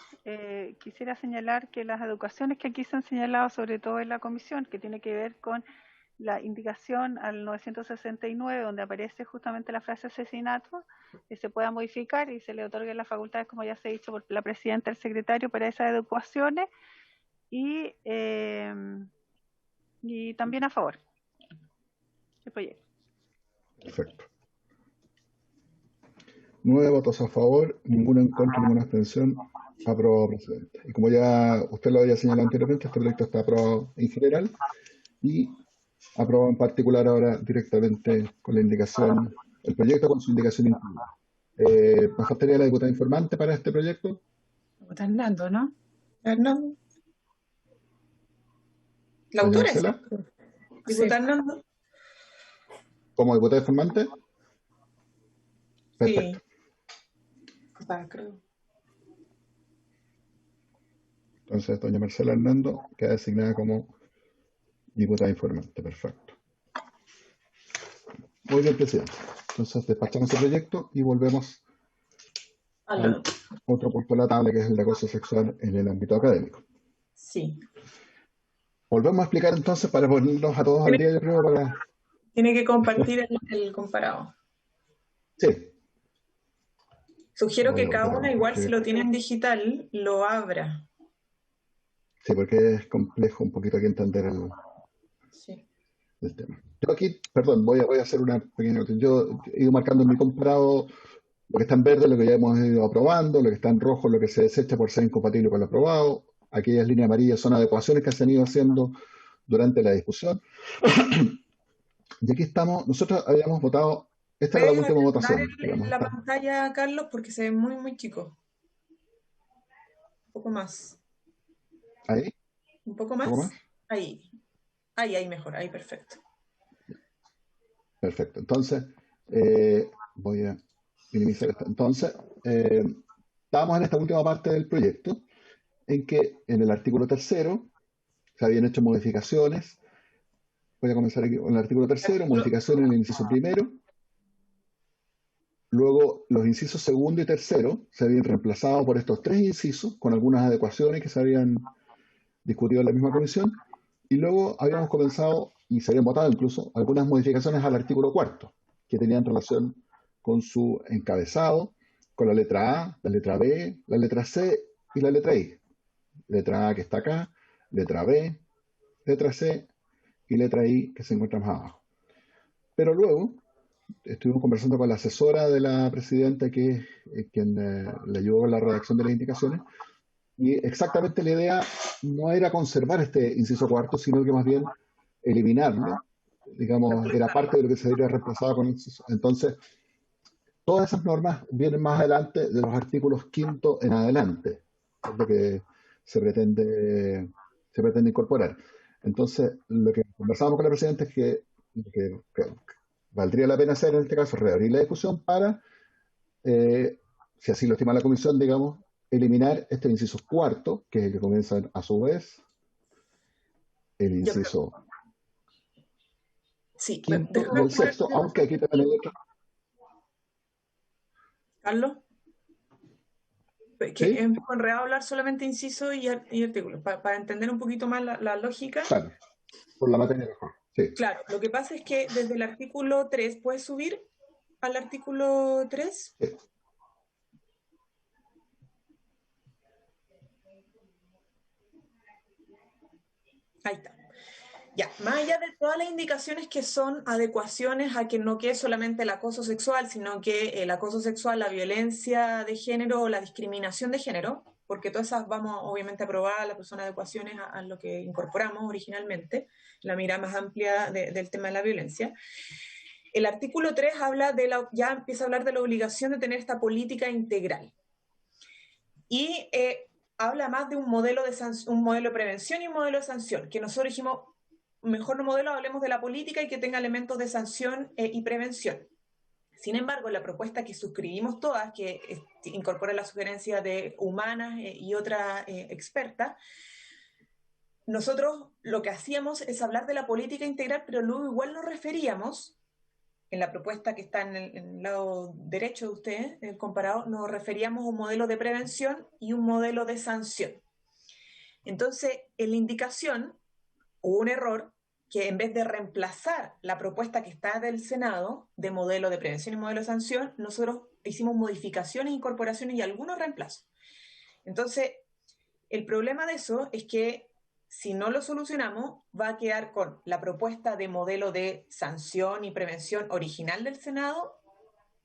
quisiera señalar que las educaciones que aquí se han señalado, sobre todo en la comisión, que tiene que ver con la indicación al 969, donde aparece justamente la frase asesinato, que se pueda modificar y se le otorguen las facultades, como ya se ha dicho por la presidenta, el secretario, para esas educaciones, y también a favor del proyecto. Perfecto. 9 votos a favor, ninguno en contra, ninguna abstención. Aprobado, presidente. Y como ya usted lo había señalado anteriormente, este proyecto está aprobado en general y aprobado en particular ahora directamente con la indicación, el proyecto con su indicación incluida. ¿Me faltaría la diputada informante para este proyecto? Está Hernando, ¿no? Hernando. La Doña autora es Marcela, diputada Hernando. como diputada informante. Perfecto. Sí. Va, creo. Entonces, doña Marcela Hernando queda designada como diputada informante. Perfecto. Muy bien, presidente. Entonces, despachamos el proyecto y volvemos al otro punto de la tabla, que es el de acoso sexual en el ámbito académico. Sí. Volvemos a explicar entonces para ponernos a todos al día, yo creo, para... Tiene que compartir el comparado. Sí. Sugiero que cada Pero, una, igual porque... si lo tiene en digital, lo abra. Sí, porque es complejo un poquito aquí entender Sí. el tema. Yo aquí, perdón, voy a hacer una pequeña nota. Yo he ido marcando en mi comparado lo que está en verde, lo que ya hemos ido aprobando, lo que está en rojo, lo que se desecha por ser incompatible con lo aprobado. Aquellas líneas amarillas son adecuaciones que se han ido haciendo durante la discusión. Y aquí estamos, nosotros habíamos votado, esta era la última votación. Dar la pantalla, Carlos, porque se ve muy, muy chico. Un poco más. ¿Ahí? ¿Un poco más? ¿Un poco más? Ahí mejor, ahí perfecto. Perfecto. Entonces, voy a minimizar esto. Entonces, estábamos en esta última parte del proyecto, en que en el artículo 3º se habían hecho modificaciones. Voy a comenzar aquí con el artículo 3º, modificación en el inciso primero. Luego, los incisos 2º y 3º se habían reemplazado por estos 3 incisos, con algunas adecuaciones que se habían discutido en la misma comisión. Y luego habíamos comenzado, y se habían votado incluso, algunas modificaciones al artículo 4º, que tenían relación con su encabezado, con la letra A, la letra B, la letra C y la letra I. Letra A que está acá, letra B, letra C y letra I que se encuentra más abajo. Pero luego estuvimos conversando con la asesora de la presidenta, que es quien le ayudó a la redacción de las indicaciones, y exactamente la idea no era conservar este inciso 4º, sino que más bien eliminarlo. Digamos, era parte de lo que se había reemplazado con inciso. Entonces, todas esas normas vienen más adelante de los artículos 5º en adelante, es lo que se pretende incorporar. Entonces, lo que conversamos con la presidenta es que valdría la pena hacer en este caso reabrir la discusión para, si así lo estima la comisión, digamos, eliminar este inciso 4º, que es el que comienza a su vez el inciso 5º y el 6º, aunque aquí también hay otro. Carlos, que ¿Sí? es un poco enredado hablar solamente inciso y artículos, para entender un poquito más la lógica. Claro, por la materia mejor. Sí. Claro, lo que pasa es que desde el artículo 3, ¿puedes subir al artículo 3? Sí. Ahí está. Ya, más allá de todas las indicaciones que son adecuaciones a que no quede solamente el acoso sexual, sino que el acoso sexual, la violencia de género o la discriminación de género, porque todas esas vamos obviamente a aprobar, las personas adecuaciones a lo que incorporamos originalmente, la mirada más amplia del tema de la violencia. El artículo 3 habla ya empieza a hablar de la obligación de tener esta política integral. Y habla más de un modelo de prevención y un modelo de sanción, que nosotros dijimos, mejor no modelo, hablemos de la política y que tenga elementos de sanción y prevención. Sin embargo, la propuesta que suscribimos todas, que incorpora la sugerencia de humanas y otras expertas, nosotros lo que hacíamos es hablar de la política integral, pero luego igual nos referíamos, en la propuesta que está en el lado derecho de ustedes, el comparado, nos referíamos a un modelo de prevención y un modelo de sanción. Entonces, en la indicación hubo un error que en vez de reemplazar la propuesta que está del Senado de modelo de prevención y modelo de sanción, nosotros hicimos modificaciones, incorporaciones y algunos reemplazos. Entonces, el problema de eso es que si no lo solucionamos, va a quedar con la propuesta de modelo de sanción y prevención original del Senado,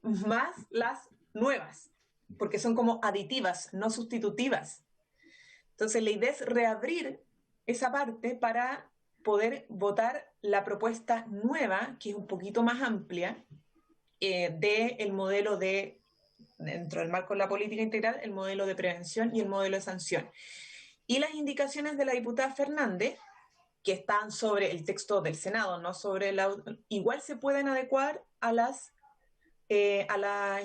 más las nuevas, porque son como aditivas, no sustitutivas. Entonces, la idea es reabrir esa parte para poder votar la propuesta nueva, que es un poquito más amplia, del modelo de, dentro del marco de la política integral, el modelo de prevención y el modelo de sanción. Y las indicaciones de la diputada Fernández, que están sobre el texto del Senado, no sobre la, igual se pueden adecuar a las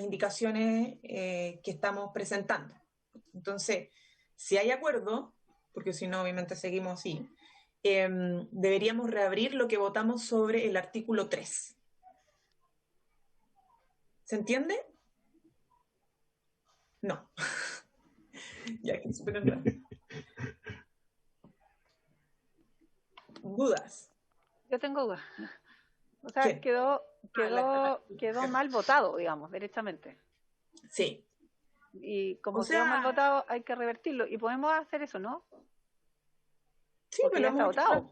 indicaciones que estamos presentando. Entonces, si hay acuerdo, porque si no, obviamente seguimos así, deberíamos reabrir lo que votamos sobre el artículo 3. ¿Se entiende? No. Ya que superen dudas. Yo tengo dudas. O sea, ¿Qué? quedó mal votado, digamos, derechamente. Sí. Y como O sea, quedó mal votado, hay que revertirlo. Y podemos hacer eso, ¿no? Sí, porque pero ya está votado.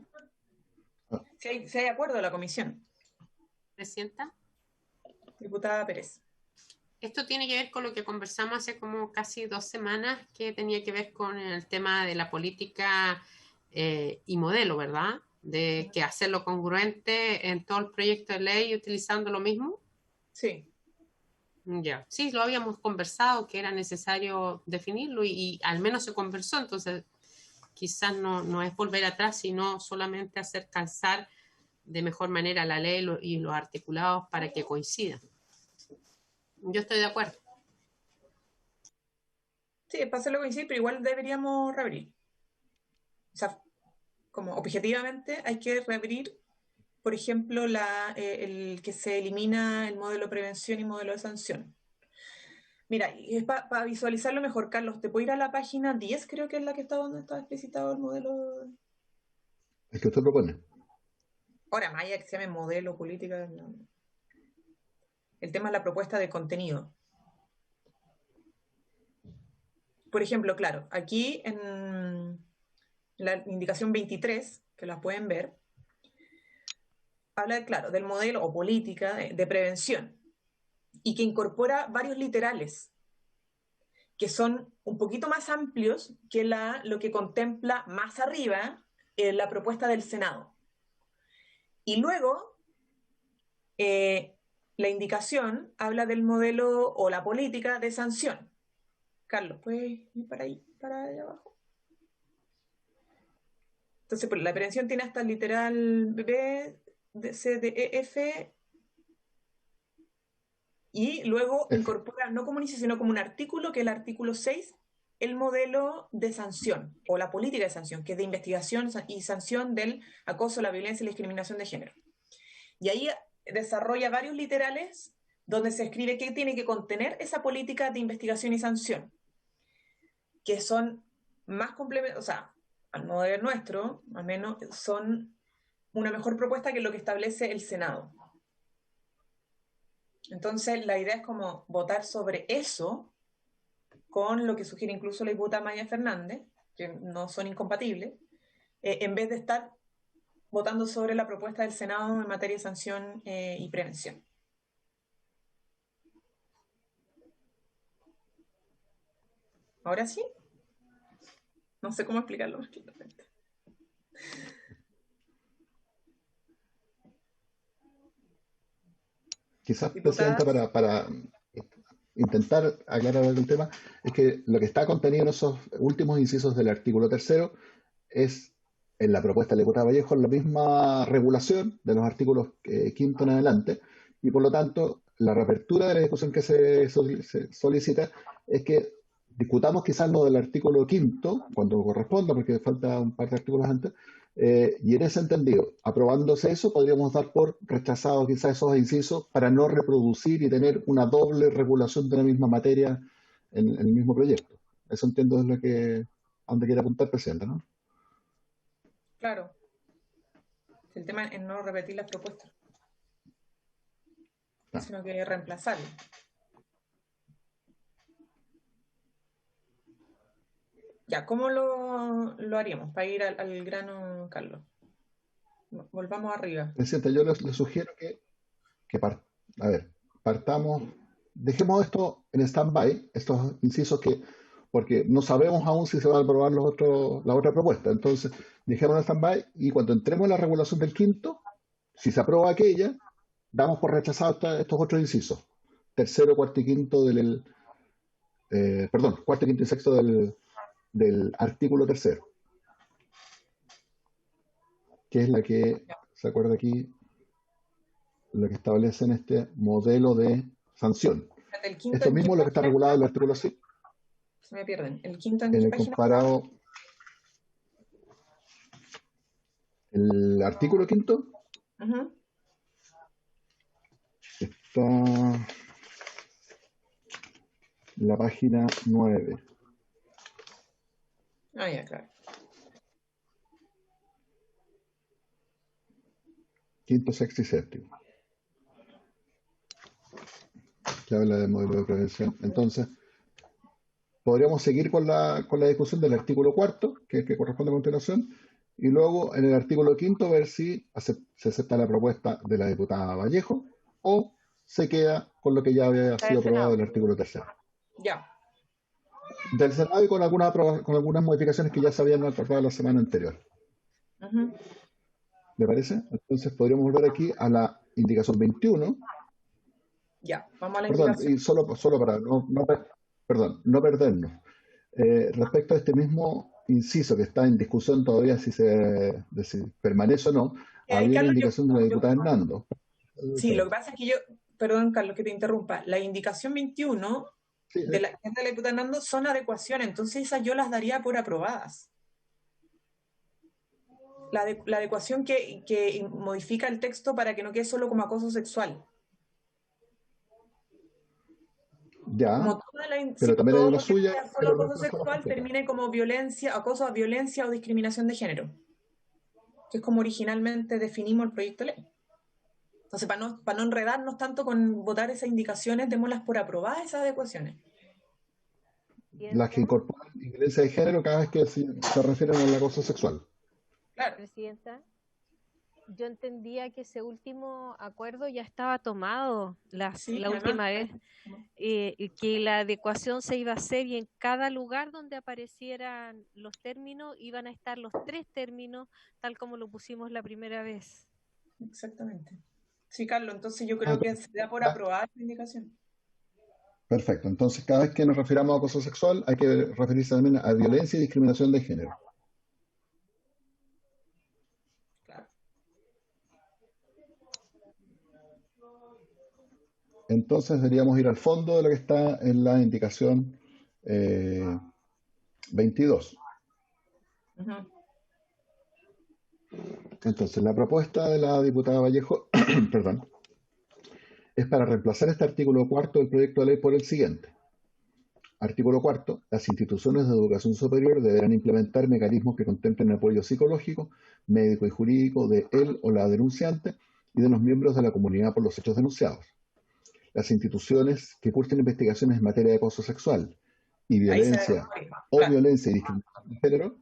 Si hay acuerdo de la comisión. Presidenta. Diputada Pérez. Esto tiene que ver con lo que conversamos hace como casi 2 semanas, que tenía que ver con el tema de la política y modelo, ¿verdad? De que hacerlo congruente en todo el proyecto de ley utilizando lo mismo. Sí. Ya, sí, lo habíamos conversado, que era necesario definirlo y al menos se conversó, entonces quizás no es volver atrás, sino solamente hacer calzar de mejor manera la ley y los articulados para que coincidan. Yo estoy de acuerdo. Sí, para hacerlo coincidir, pero igual deberíamos reabrir. O sea, como objetivamente hay que reabrir, por ejemplo, el que se elimina el modelo de prevención y modelo de sanción. Mira, es para visualizarlo mejor, Carlos, te puedo ir a la página 10, creo que es la que está donde está explicitado el modelo. ¿El que usted propone? Ahora, más allá que se llame modelo, política, no. El tema es la propuesta de contenido. Por ejemplo, claro, aquí en la indicación 23, que la pueden ver, habla, claro, del modelo o política de prevención y que incorpora varios literales que son un poquito más amplios que lo que contempla más arriba la propuesta del Senado. Y luego, la indicación habla del modelo o la política de sanción. Carlos, ¿puedes ir para ahí, para allá abajo? Entonces, pues, la prevención tiene hasta el literal B, C, D, E, F, y luego incorpora no como un inicio, sino como un artículo, que es el artículo 6, el modelo de sanción, o la política de sanción, que es de investigación y sanción del acoso, la violencia y la discriminación de género. Y ahí desarrolla varios literales donde se escribe qué tiene que contener esa política de investigación y sanción, que son más complementarios, o sea, al modo de nuestro, al menos, son una mejor propuesta que lo que establece el Senado. Entonces, la idea es como votar sobre eso con lo que sugiere incluso la diputada Maya Fernández, que no son incompatibles, en vez de estar votando sobre la propuesta del Senado en materia de sanción y prevención. ¿Ahora sí? No sé cómo explicarlo más claramente. Quizás, Diputada. Presidenta, para intentar aclarar el tema, es que lo que está contenido en esos últimos incisos del artículo 3 es, en la propuesta del diputado Vallejo, la misma regulación de los artículos 5 en adelante, y por lo tanto, la reapertura de la discusión que se solicita es que discutamos quizás lo del artículo 5, cuando corresponda, porque falta un par de artículos antes, y en ese entendido, aprobándose eso, podríamos dar por rechazado quizás esos incisos para no reproducir y tener una doble regulación de la misma materia en el mismo proyecto. Eso entiendo es lo que a donde quiere apuntar, Presidenta, ¿no? Claro. El tema es no repetir las propuestas, sino que reemplazarlas. Ya, ¿cómo lo haríamos? Para ir al grano, Carlos. Volvamos arriba. Presidenta, yo le sugiero partamos, dejemos esto en stand-by, estos incisos porque no sabemos aún si se va a aprobar la otra propuesta. Entonces, dejemos en stand-by y cuando entremos en la regulación del 5, si se aprueba aquella, damos por rechazado estos otros incisos. Tercero, cuarto y quinto cuarto, quinto y sexto del artículo 3, que es la que, ¿se acuerda aquí? La que establece en este modelo de sanción. Esto mismo es lo que está regulado en el artículo 5. Se me pierden. ¿El quinto en el comparado? El artículo 5 está en la página 9. Ah, ya, claro. Quinto, sexto y séptimo. Que habla del modelo de prevención. Entonces, podríamos seguir con la discusión del artículo 4, que corresponde a continuación, y luego en el artículo 5 ver si se acepta la propuesta de la diputada Vallejo o se queda con lo que ya había sido aprobado en el artículo 3. Ya. Del Senado y con algunas modificaciones que ya se habían aprobado la semana anterior. ¿Le parece? Entonces podríamos volver aquí a la indicación 21. Ya, vamos a la indicación. Y solo para no perdernos. Respecto a este mismo inciso que está en discusión todavía si permanece o no, había una indicación de la diputada Hernando. Sí, lo que pasa es que perdón Carlos que te interrumpa, la indicación 21 de la diputada Hernando son adecuaciones, entonces esas yo las daría por aprobadas. La adecuación que modifica el texto para que no quede solo como acoso sexual. Ya, pero también hay una suya. Solo acoso sexual termine como acoso a violencia o discriminación de género, que es como originalmente definimos el proyecto de ley. Entonces, para no enredarnos tanto con votar esas indicaciones, démoslas por aprobadas esas adecuaciones. Las que incorporan violencia de género cada vez que se refieren al acoso sexual. Claro. Presidenta, yo entendía que ese último acuerdo ya estaba tomado la última vez, que la adecuación se iba a hacer y en cada lugar donde aparecieran los términos iban a estar los 3 términos tal como lo pusimos la primera vez. Exactamente. Sí, Carlos, entonces yo creo que se da por aprobada la indicación. Perfecto, entonces cada vez que nos refiramos a acoso sexual hay que referirse también a violencia y discriminación de género. Entonces deberíamos ir al fondo de lo que está en la indicación 22. Entonces, la propuesta de la diputada Vallejo perdón, es para reemplazar este artículo 4 del proyecto de ley por el siguiente. Artículo 4. Las instituciones de educación superior deberán implementar mecanismos que contemplen apoyo psicológico, médico y jurídico de él o la denunciante y de los miembros de la comunidad por los hechos denunciados. Las instituciones que curten investigaciones en materia de acoso sexual y violencia violencia y discriminación de género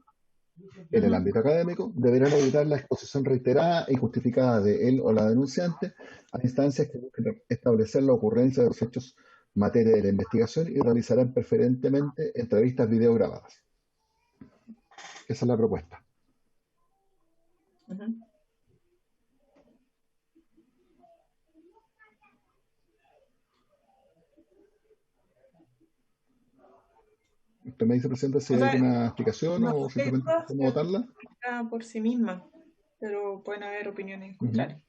en el ámbito académico deberán evitar la exposición reiterada e injustificada de él o la denunciante a instancias que busquen establecer la ocurrencia de los hechos en materia de la investigación y realizarán preferentemente entrevistas videograbadas. Esa es la propuesta. ¿Usted me dice, Presidente, si hay alguna explicación o simplemente cómo votarla? Por sí misma, pero pueden haber opiniones contrarias.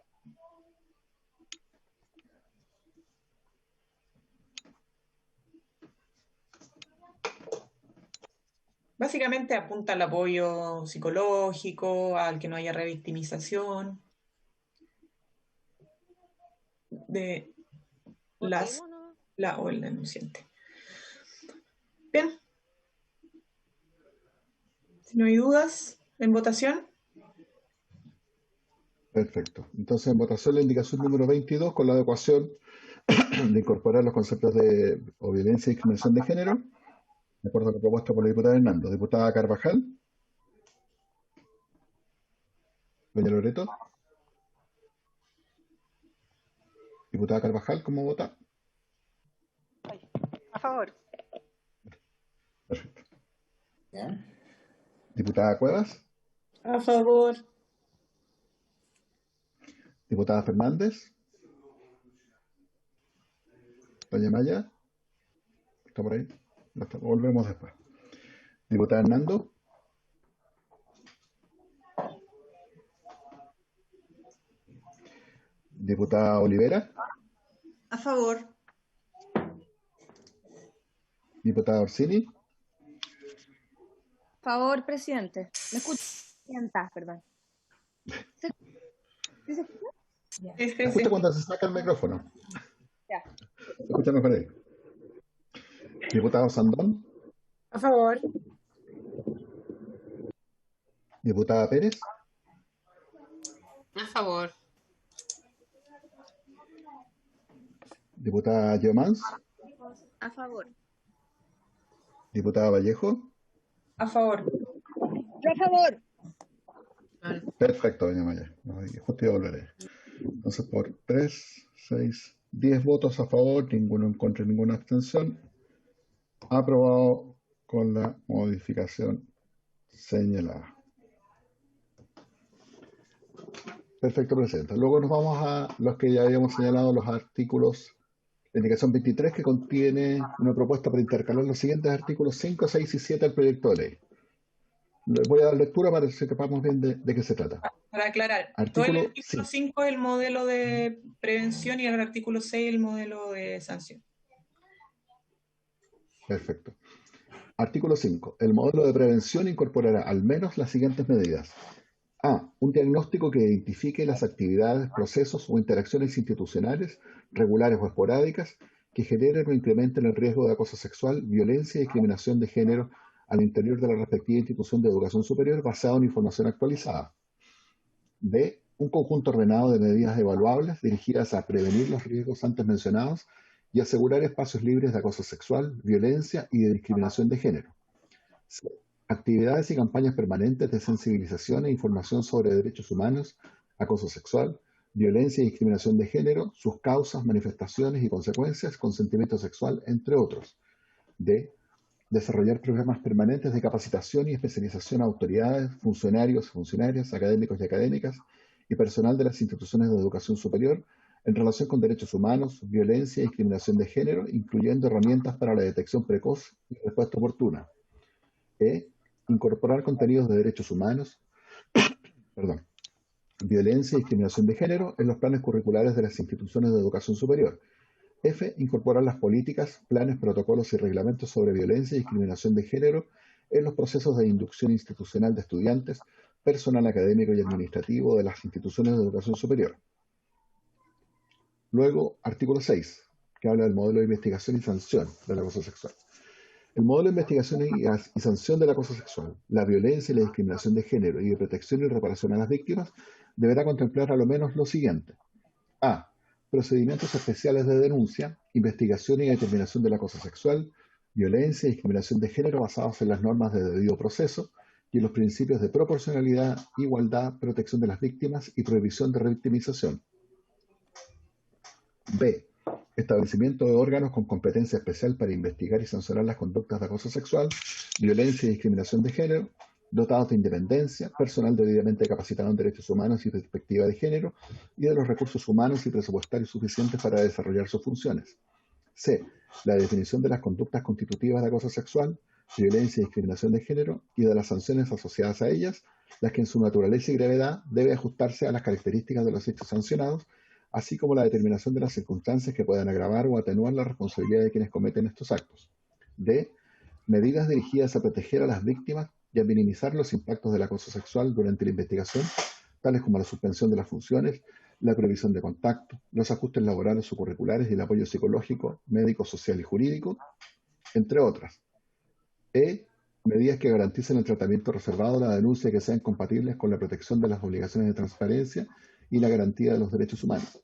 básicamente apunta al apoyo psicológico, al que no haya revictimización de Votémonos. o el denunciante. Bien. Si no hay dudas, en votación. Perfecto. Entonces, en votación la indicación número 22 con la adecuación de incorporar los conceptos de violencia y discriminación de género, de acuerdo a la propuesta por la diputada Hernando. Diputada Carvajal. Doña Loreto. Diputada Carvajal, ¿cómo vota? A favor. Perfecto. Diputada Cuevas. A favor. Diputada Fernández. Doña Maya. ¿Está por ahí? No está. Volvemos después. Diputada Hernando. Diputada Olivera. A favor. Diputada Orsini. Favor, presidente. ¿Me escucha? Presidenta, perdón. ¿Sí se escucha? Ya. Escucha cuando se saca el micrófono. Ya. Escucha mejor ahí. Diputado Sandón. A favor. Diputada Pérez. A favor. Diputada Yomans. A favor. Diputada Vallejo. A favor. Yo a favor. Perfecto, doña Maya. Justo iba a volver ahí. Entonces, por 3, 6, 10 votos a favor, ninguno en contra, ninguna abstención. Aprobado con la modificación señalada. Perfecto, presidenta. Luego nos vamos a los que ya habíamos señalado, los artículos, la indicación 23, que contiene una propuesta para intercalar los siguientes artículos 5, 6 y 7 del proyecto de ley. Le voy a dar lectura para que sepamos bien de qué se trata. Para aclarar, todo el artículo 5 es el modelo de prevención y el artículo 6 el modelo de sanción. Perfecto. Artículo 5. El modelo de prevención incorporará al menos las siguientes medidas. A. Un diagnóstico que identifique las actividades, procesos o interacciones institucionales, regulares o esporádicas, que generen o incrementen el riesgo de acoso sexual, violencia y discriminación de género al interior de la respectiva institución de educación superior basado en información actualizada. B. Un conjunto ordenado de medidas evaluables dirigidas a prevenir los riesgos antes mencionados y asegurar espacios libres de acoso sexual, violencia y de discriminación de género. C. Actividades y campañas permanentes de sensibilización e información sobre derechos humanos, acoso sexual, violencia y discriminación de género, sus causas, manifestaciones y consecuencias, consentimiento sexual, entre otros. D. Desarrollar programas permanentes de capacitación y especialización a autoridades, funcionarios, funcionarias, académicos y académicas y personal de las instituciones de educación superior en relación con derechos humanos, violencia y discriminación de género, incluyendo herramientas para la detección precoz y respuesta oportuna. E. Incorporar contenidos de derechos humanos, violencia y discriminación de género en los planes curriculares de las instituciones de educación superior. F. Incorporar las políticas, planes, protocolos y reglamentos sobre violencia y discriminación de género en los procesos de inducción institucional de estudiantes, personal académico y administrativo de las instituciones de educación superior. Luego, artículo 6, que habla del modelo de investigación y sanción del acoso sexual. El modelo de investigación y sanción del acoso sexual, la violencia y la discriminación de género y de protección y reparación a las víctimas deberá contemplar a lo menos lo siguiente. A. Procedimientos especiales de denuncia, investigación y determinación del acoso sexual, violencia y discriminación de género basados en las normas de debido proceso y en los principios de proporcionalidad, igualdad, protección de las víctimas y prohibición de revictimización. B. Establecimiento de órganos con competencia especial para investigar y sancionar las conductas de acoso sexual, violencia y discriminación de género, dotados de independencia, personal debidamente capacitado en derechos humanos y perspectiva de género, y de los recursos humanos y presupuestarios suficientes para desarrollar sus funciones. C. La definición de las conductas constitutivas de acoso sexual, violencia y discriminación de género, y de las sanciones asociadas a ellas, las que en su naturaleza y gravedad debe ajustarse a las características de los hechos sancionados, así como la determinación de las circunstancias que puedan agravar o atenuar la responsabilidad de quienes cometen estos actos. D. medidas dirigidas a proteger a las víctimas y a minimizar los impactos del acoso sexual durante la investigación, tales como la suspensión de las funciones, la prohibición de contacto, los ajustes laborales o curriculares y el apoyo psicológico, médico, social y jurídico, entre otras. Medidas que garanticen el tratamiento reservado a la denuncia y que sean compatibles con la protección de las obligaciones de transparencia y la garantía de los derechos humanos.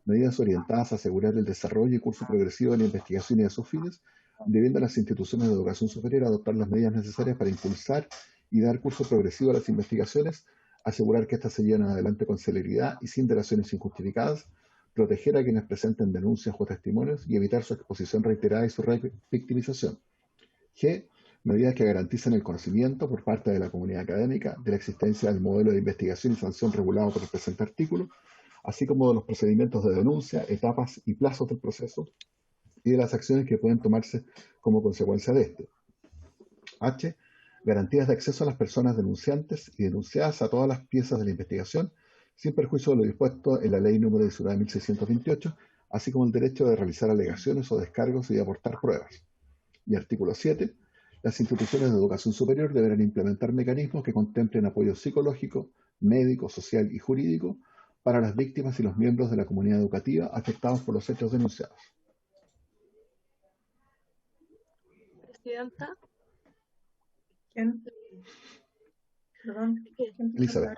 Medidas orientadas a asegurar el desarrollo y curso progresivo de la investigación y de sus fines, debiendo a las instituciones de educación superior adoptar las medidas necesarias para impulsar y dar curso progresivo a las investigaciones, asegurar que éstas se lleven adelante con celeridad y sin dilaciones injustificadas, proteger a quienes presenten denuncias o testimonios y evitar su exposición reiterada y su victimización. Medidas que garanticen el conocimiento por parte de la comunidad académica de la existencia del modelo de investigación y sanción regulado por el presente artículo, así como de los procedimientos de denuncia, etapas y plazos del proceso y de las acciones que pueden tomarse como consecuencia de este. Garantías de acceso a las personas denunciantes y denunciadas a todas las piezas de la investigación, sin perjuicio de lo dispuesto en la Ley número 19.1628, así como el derecho de realizar alegaciones o descargos y de aportar pruebas. Y artículo 7. Las instituciones de educación superior deberán implementar mecanismos que contemplen apoyo psicológico, médico, social y jurídico para las víctimas y los miembros de la comunidad educativa afectados por los hechos denunciados. Presidenta. ¿Quién? Perdón. Elizabeth.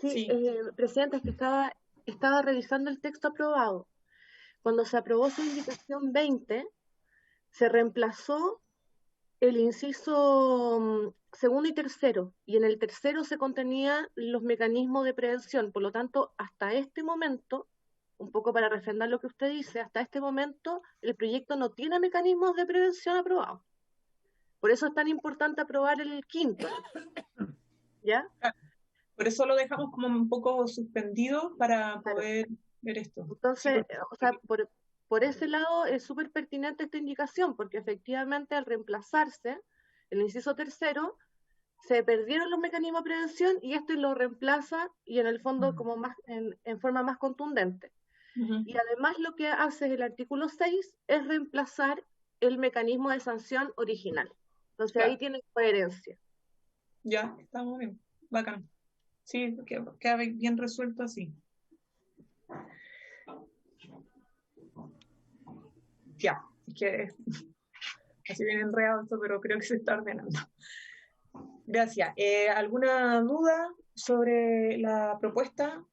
Sí, Presidenta, es que estaba revisando el texto aprobado. Cuando se aprobó su indicación 20, se reemplazó el inciso segundo y tercero, y en el tercero se contenían los mecanismos de prevención. Por lo tanto, hasta este momento, un poco para refrendar lo que usted dice, hasta este momento el proyecto no tiene mecanismos de prevención aprobados. Por eso es tan importante aprobar el quinto. ¿Ya? Por eso lo dejamos como un poco suspendido para poder ver esto. Entonces, o sea, por ese lado es súper pertinente esta indicación, porque efectivamente al reemplazarse el inciso tercero, se perdieron los mecanismos de prevención y esto lo reemplaza y en el fondo como más en forma más contundente. Y además lo que hace el artículo 6 es reemplazar el mecanismo de sanción original. Entonces ahí tiene coherencia. Ya, está muy bien, bacán. Sí, queda bien resuelto así. Ya, es que así bien enredado esto, pero creo que se está ordenando. Gracias. ¿Alguna duda sobre la propuesta?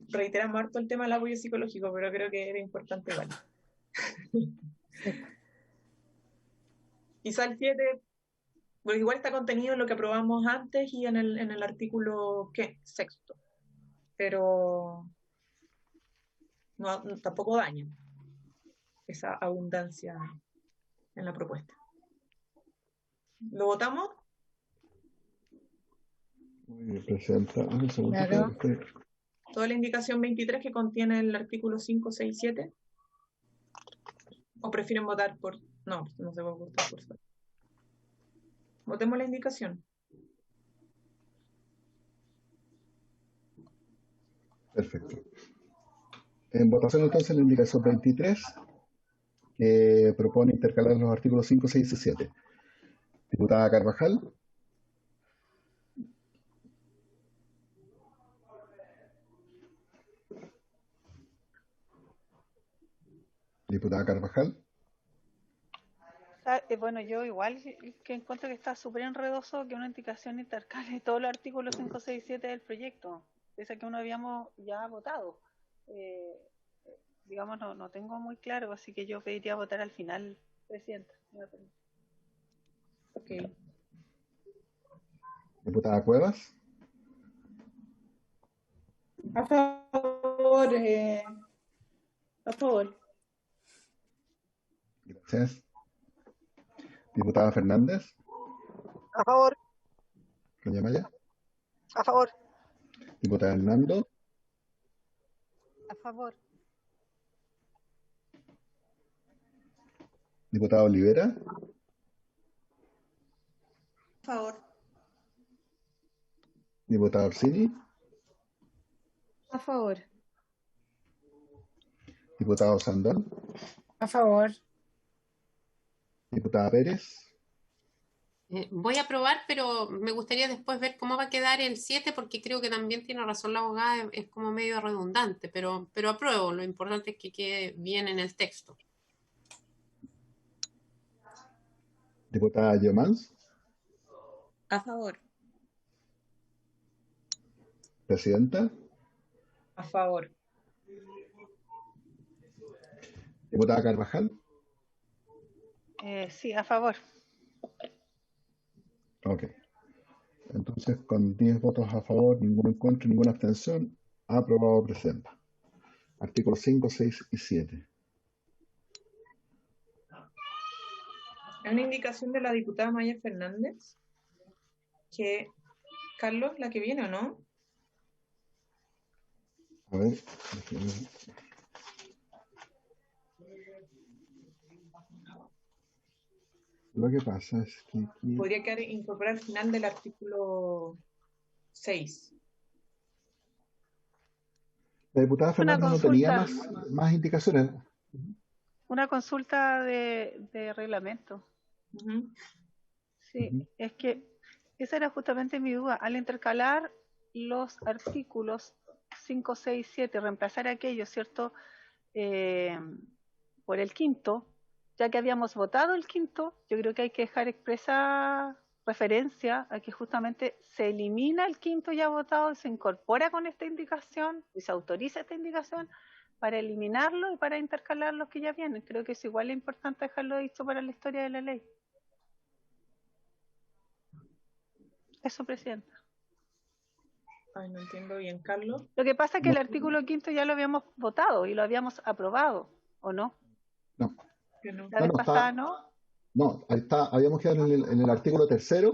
Reiteramos harto el tema del apoyo psicológico, pero creo que era importante igual. Quizá el 7, pues igual está contenido en lo que aprobamos antes y en el artículo sexto, pero no, tampoco daña esa abundancia en la propuesta. ¿Lo votamos? Muy bien, Presidenta. Claro. Toda la indicación 23 que contiene el artículo 5, 6, 7. ¿O prefieren votar por...? No se va a votar por suerte. Votemos la indicación. Perfecto. En votación entonces la indicación 23, que propone intercalar los artículos 5, 6 y 7. Diputada Carvajal. Diputada Carvajal. Bueno, yo igual que encuentro que está súper enredoso que una indicación intercale todos los artículos 5, 6 y 7 del proyecto, pese a que uno habíamos ya votado. Digamos, no tengo muy claro, así que yo pediría votar al final, Presidenta. Ok. Diputada Cuevas. A favor. A favor. Gracias. Diputada Fernández. A favor. Doña Maya. A favor. Diputada Hernando. A favor. Diputada Olivera. A favor. Diputada Orsini. A favor. Diputado Sandón, A favor. diputada Pérez, Voy a aprobar, pero me gustaría después ver cómo va a quedar el 7, porque creo que también tiene razón la abogada, es como medio redundante, pero apruebo. Lo importante es que quede bien en el texto. diputada Yomans, A favor. presidenta, A favor. diputada Carvajal. Sí, a favor. Ok. Entonces, con 10 votos a favor, ningún en contra, ninguna abstención, ha aprobado, presidenta. Artículos 5, 6 y 7. Hay una indicación de la diputada Maya Fernández que, Carlos, la que viene, ¿o no? A ver, déjeme ver. Lo que pasa es que aquí, Podría quedar incorporada al final del artículo 6. la diputada Una Fernández no tenía consulta, más indicaciones. una consulta de reglamento. Ujú. Sí, Ujú. es que esa era justamente mi duda. Al intercalar los artículos 5, 6, 7, reemplazar aquellos, ¿cierto? Por el quinto, ya que habíamos votado el quinto, yo creo que hay que dejar expresa referencia a que justamente se elimina el quinto ya votado, se incorpora con esta indicación y se autoriza esta indicación para eliminarlo y para intercalar los que ya vienen. Creo que es igual importante dejarlo dicho para la historia de la ley. Eso, presidenta. Ay, no entiendo bien, Carlos. Lo que pasa es que No, el artículo quinto ya lo habíamos votado y lo habíamos aprobado, ¿o no? no, Que no. La no, vez no, pasada, ¿no? no, ahí está, habíamos quedado en el artículo 3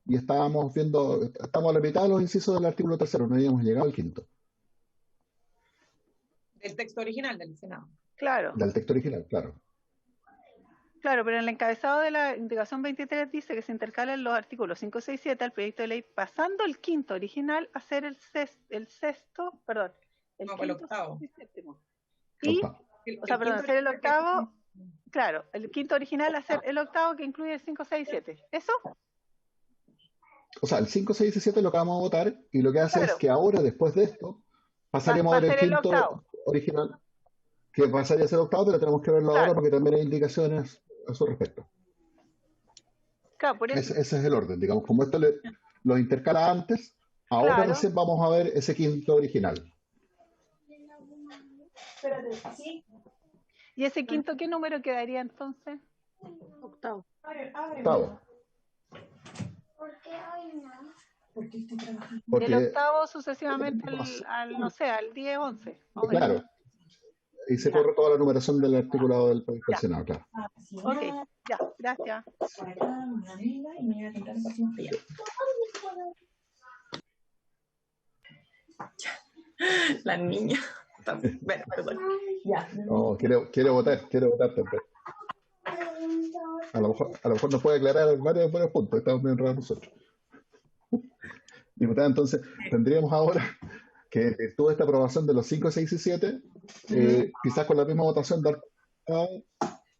y estábamos viendo, estamos a la mitad de los incisos del artículo 3, no habíamos llegado al quinto, Del texto original del Senado. Claro, del texto original, claro. claro, pero en el encabezado de la indicación 23 dice que se intercalan los artículos 5, 6, 7 al proyecto de ley, pasando el quinto original a ser el sexto, perdón, el No, el quinto, octavo. sexto y séptimo. Y, Octavo. o sea, perdón, quinto ser el original que- octavo, claro, el quinto original a ser el octavo que incluye el 5, 6, 7. ¿Eso? O sea, el 5, 6 y 7 lo que vamos a votar y lo que hace es Claro, que ahora, después de esto, pasaríamos va a a ver el ser el quinto octavo. original, que pasaría a ser octavo, pero tenemos que verlo ahora Claro, porque también hay indicaciones a su respecto. claro, por eso, Ese es el orden, digamos, como esto lo intercala antes, ahora claro. recién vamos a ver ese quinto original. ¿Y ese quinto qué número quedaría entonces? Octavo. Octavo. El Porque, octavo sucesivamente no sé, al 10, 11. más o menos. claro, y se Ya, corre toda la numeración del articulado del ya. Senado, claro. Ok, ya, gracias. La niña. Bueno, perdón. Ya. No, quiere votar también. A lo mejor nos puede aclarar varios puntos, estamos bien raros nosotros. Diputada, entonces, tendríamos ahora que en virtud de esta aprobación de los 5, 6 y 7, quizás con la misma votación dar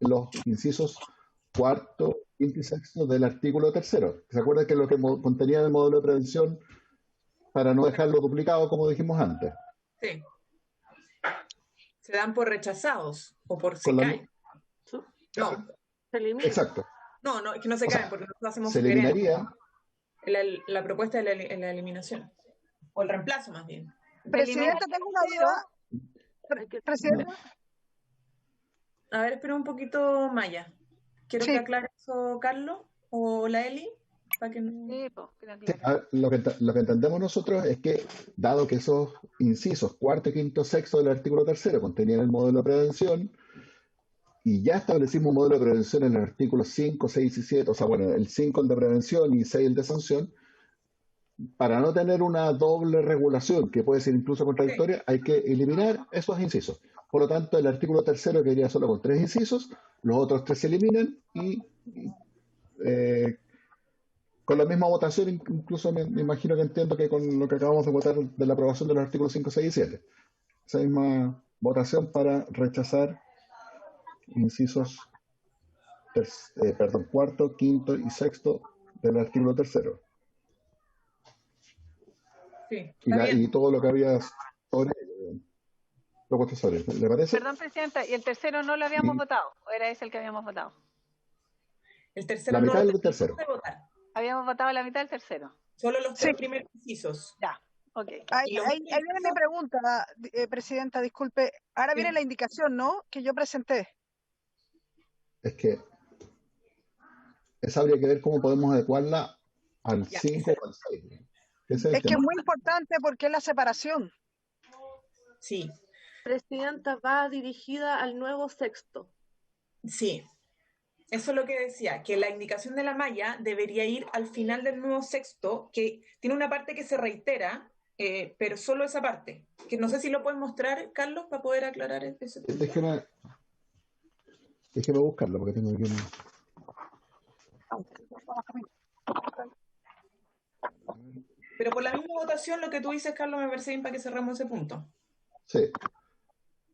los incisos cuarto, quinto y sexto del artículo 3. ¿Se acuerdan que lo que contenía el modelo de prevención para no dejarlo duplicado, como dijimos antes? Sí. Se dan por rechazados o por se Con la- caen. No, Se elimina. Exacto. no, es que no se O sea, caen porque nosotros hacemos se sugerencias. eliminaría, La propuesta de la eliminación. O el reemplazo, más bien. Presidenta, tengo una duda. Hay que- Presidenta, A ver, espera un poquito, Maya. Quiero Sí. que aclare eso, Carlos o la Eli, para que no... Sí, pues, queda sí, claro. lo que entendemos nosotros es que, dado que esos incisos cuarto, quinto, sexto del artículo 3 contenían el modelo de prevención, y ya establecimos un modelo de prevención en el artículo 5, 6 y 7, o sea, bueno, el 5 el de prevención y 6 el de sanción, para no tener una doble regulación que puede ser incluso contradictoria, hay que eliminar esos incisos. Por lo tanto, el artículo 3 quedaría solo con 3 incisos, los otros 3 se eliminan y con la misma votación, incluso me imagino que entiendo que con lo que acabamos de votar de la aprobación de los artículos 5, 6 y 7. Esa misma Votación para rechazar incisos cuarto, quinto y sexto del artículo 3º. Sí, Y todo lo que había sobre lo puesto sobre. ¿Le parece? Perdón, Presidenta, ¿y el tercero no lo habíamos votado? ¿O era ese el que habíamos votado? El tercero La no mitad lo del tercero. de votar. Habíamos votado la mitad del tercero. Solo los tres primeros incisos. Ya, ok. Ahí viene mi pregunta, Presidenta, disculpe. Ahora viene la indicación, ¿no? Que yo presenté. Es que esa habría que ver cómo podemos adecuarla al 5 o al 6. Ese es el Es que tema. es muy importante porque es la separación. Sí. Presidenta, va dirigida al nuevo sexto. Sí. Eso es lo que decía, que la indicación de la malla debería ir al final del nuevo sexto, que tiene una parte que se reitera, pero solo esa parte. Que no sé si lo pueden mostrar, Carlos, para poder aclarar ese punto. Déjeme buscarlo porque tengo que... Pero por la misma votación, lo que tú dices, Carlos, me parece bien para que cerremos ese punto. Sí.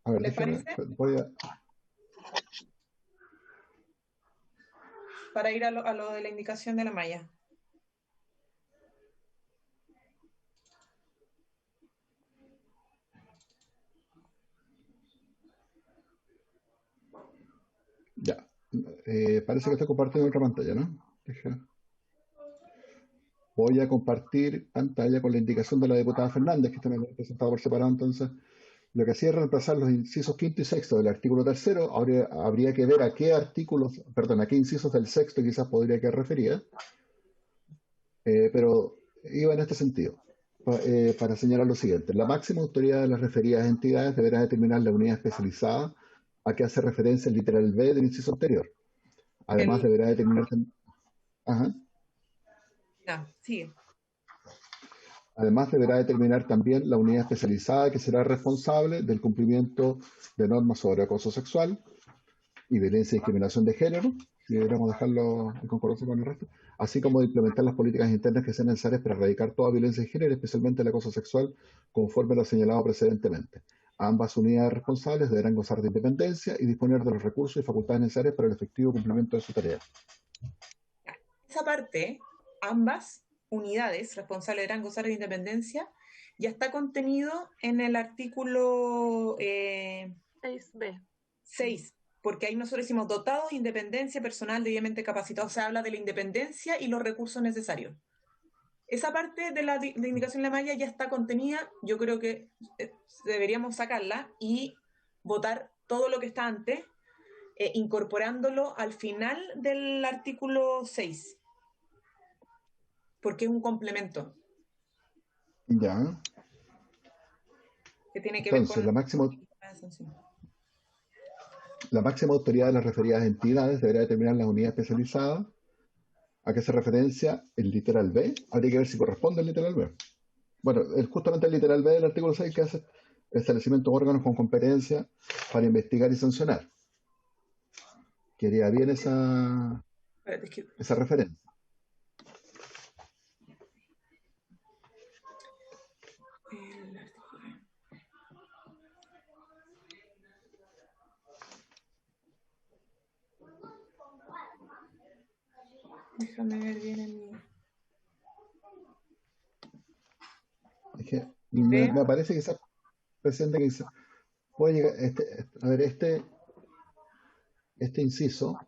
A ver, ¿Les déjeme... parece? Para ir a lo de la indicación de la malla. Ya. Parece que estoy compartiendo otra pantalla, ¿no? Voy a compartir pantalla con la indicación de la diputada Fernández, que está presentado por separado. Entonces, lo que hacía es reemplazar los incisos quinto y sexto del artículo 3º. Habría que ver a qué artículos, perdón, a qué incisos del sexto quizás podría que refería. Pero iba en este sentido, para señalar lo siguiente. La máxima autoridad de las referidas entidades deberá determinar la unidad especializada a que hace referencia el literal B del inciso anterior. Además, deberá determinar... Ajá. No, sigue. Además, deberá determinar también la unidad especializada que será responsable del cumplimiento de normas sobre acoso sexual y violencia y discriminación de género, y deberíamos dejarlo en concordancia con el resto, así como de implementar las políticas internas que sean necesarias para erradicar toda violencia de género, especialmente el acoso sexual, conforme lo señalado precedentemente. Ambas unidades responsables deberán gozar de independencia y disponer de los recursos y facultades necesarias para el efectivo cumplimiento de su tarea. Esa parte, ambas unidades responsables deberán gozar de independencia, ya está contenido en el artículo 6B. 6, porque ahí nosotros decimos dotados de independencia, personal debidamente capacitado, o sea, habla de la independencia y los recursos necesarios. Esa parte de la indicación de la malla ya está contenida, yo creo que deberíamos sacarla y votar todo lo que está antes, incorporándolo al final del artículo 6. Porque es un complemento. Ya. Que tiene que Entonces, ver con la máxima autoridad de las referidas entidades deberá determinar la unidad especializada a qué hace referencia el literal B. Habría que ver si corresponde al literal B. Bueno, es justamente el literal B del artículo 6 que hace el establecimiento de órganos con competencia para investigar y sancionar. Quería bien esa referencia. Déjame ver bien el... Es que me parece que esa presente que dice, puede llegar, este inciso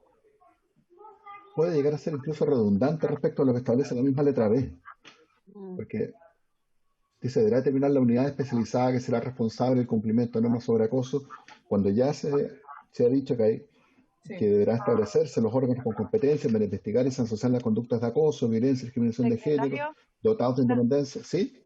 puede llegar a ser incluso redundante respecto a lo que establece la misma letra B. Porque dice, deberá determinar la unidad especializada que será responsable del cumplimiento de normas sobre acoso, cuando ya se ha dicho que deberá establecerse los órganos con competencia para investigar y sancionar las conductas de acoso, violencia, discriminación de género, dotados de independencia. ¿Sí?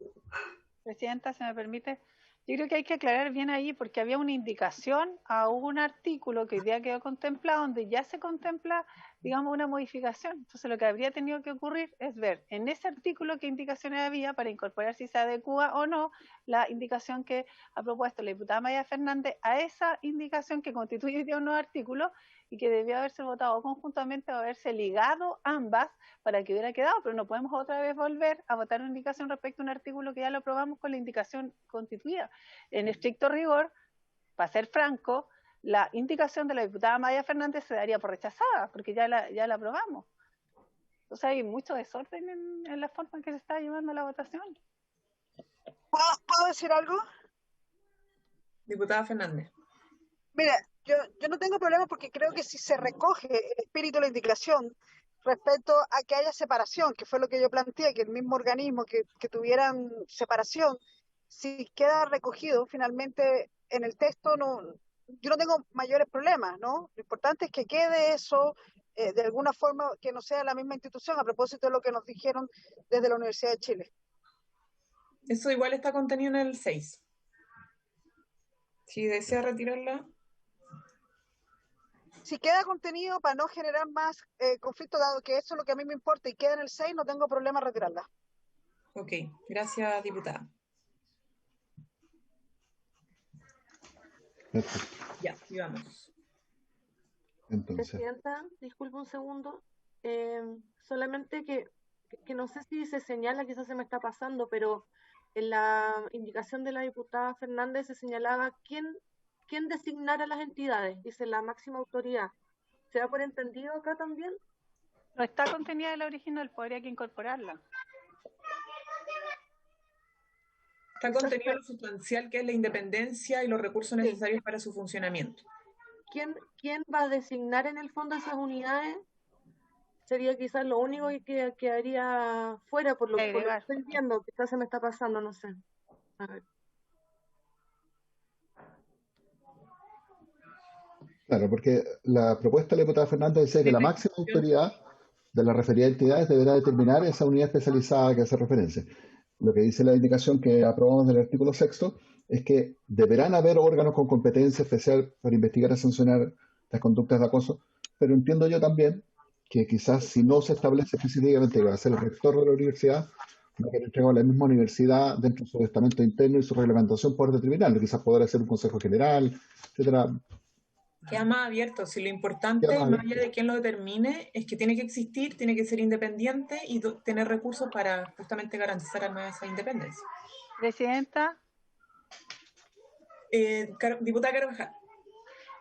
Presidenta, ¿se me permite? Yo creo que hay que aclarar bien ahí porque había una indicación a un artículo que hoy día quedó contemplado donde ya se contempla, digamos, una modificación. Entonces lo que habría tenido que ocurrir es ver en ese artículo qué indicaciones había para incorporar si se adecua o no la indicación que ha propuesto la diputada Maya Fernández a esa indicación que constituye hoy día un nuevo artículo y que debió haberse votado conjuntamente o haberse ligado ambas para que hubiera quedado, pero no podemos otra vez volver a votar una indicación respecto a un artículo que ya lo aprobamos con la indicación constituida. En estricto rigor, para ser franco, la indicación de la diputada Maya Fernández se daría por rechazada, porque ya la aprobamos. Entonces hay mucho desorden en la forma en que se está llevando la votación. ¿Puedo decir algo? Diputada Fernández. Mira, yo no tengo problema porque creo que si se recoge el espíritu de la indicación respecto a que haya separación, que fue lo que yo planteé, que el mismo organismo que tuvieran separación, si queda recogido finalmente en el texto, yo no tengo mayores problemas, ¿no? Lo importante es que quede eso de alguna forma, que no sea la misma institución, a propósito de lo que nos dijeron desde la Universidad de Chile. Eso igual está contenido en el 6. Si desea retirarla. Si queda contenido para no generar más conflicto, dado que eso es lo que a mí me importa y queda en el 6, no tengo problema en retirarla. Ok, gracias, diputada. Perfecto. Ya, y vamos. Entonces, Presidenta, disculpe un segundo. Solamente que no sé si se señala, quizás se me está pasando, pero en la indicación de la diputada Fernández se señalaba quién designara las entidades, dice la máxima autoridad. ¿Se da por entendido acá también? No está contenida en la original, podría que incorporarla. Está contenido lo sustancial que es la independencia y los recursos necesarios para su funcionamiento. ¿Quién va a designar en el fondo esas unidades? Sería quizás lo único que quedaría fuera por lo que estoy viendo, quizás se me está pasando, no sé. A ver. claro, porque la propuesta de la diputada Fernández decía que la máxima autoridad de las referidas entidades deberá determinar esa unidad especializada que hace referencia. Lo que dice la indicación que aprobamos del artículo 6 es que deberán haber órganos con competencia especial para investigar y sancionar las conductas de acoso, pero entiendo yo también que quizás si no se establece específicamente que va a ser el rector de la universidad, lo que le entregó a la misma universidad dentro de su estamento interno y su reglamentación poder determinarlo, quizás podrá ser un consejo general, etcétera. Queda más abierto. Si lo importante, más allá de quién lo determine, es que tiene que existir, tiene que ser independiente y tener recursos para justamente garantizar además esa independencia. Presidenta. Diputada Carvajal.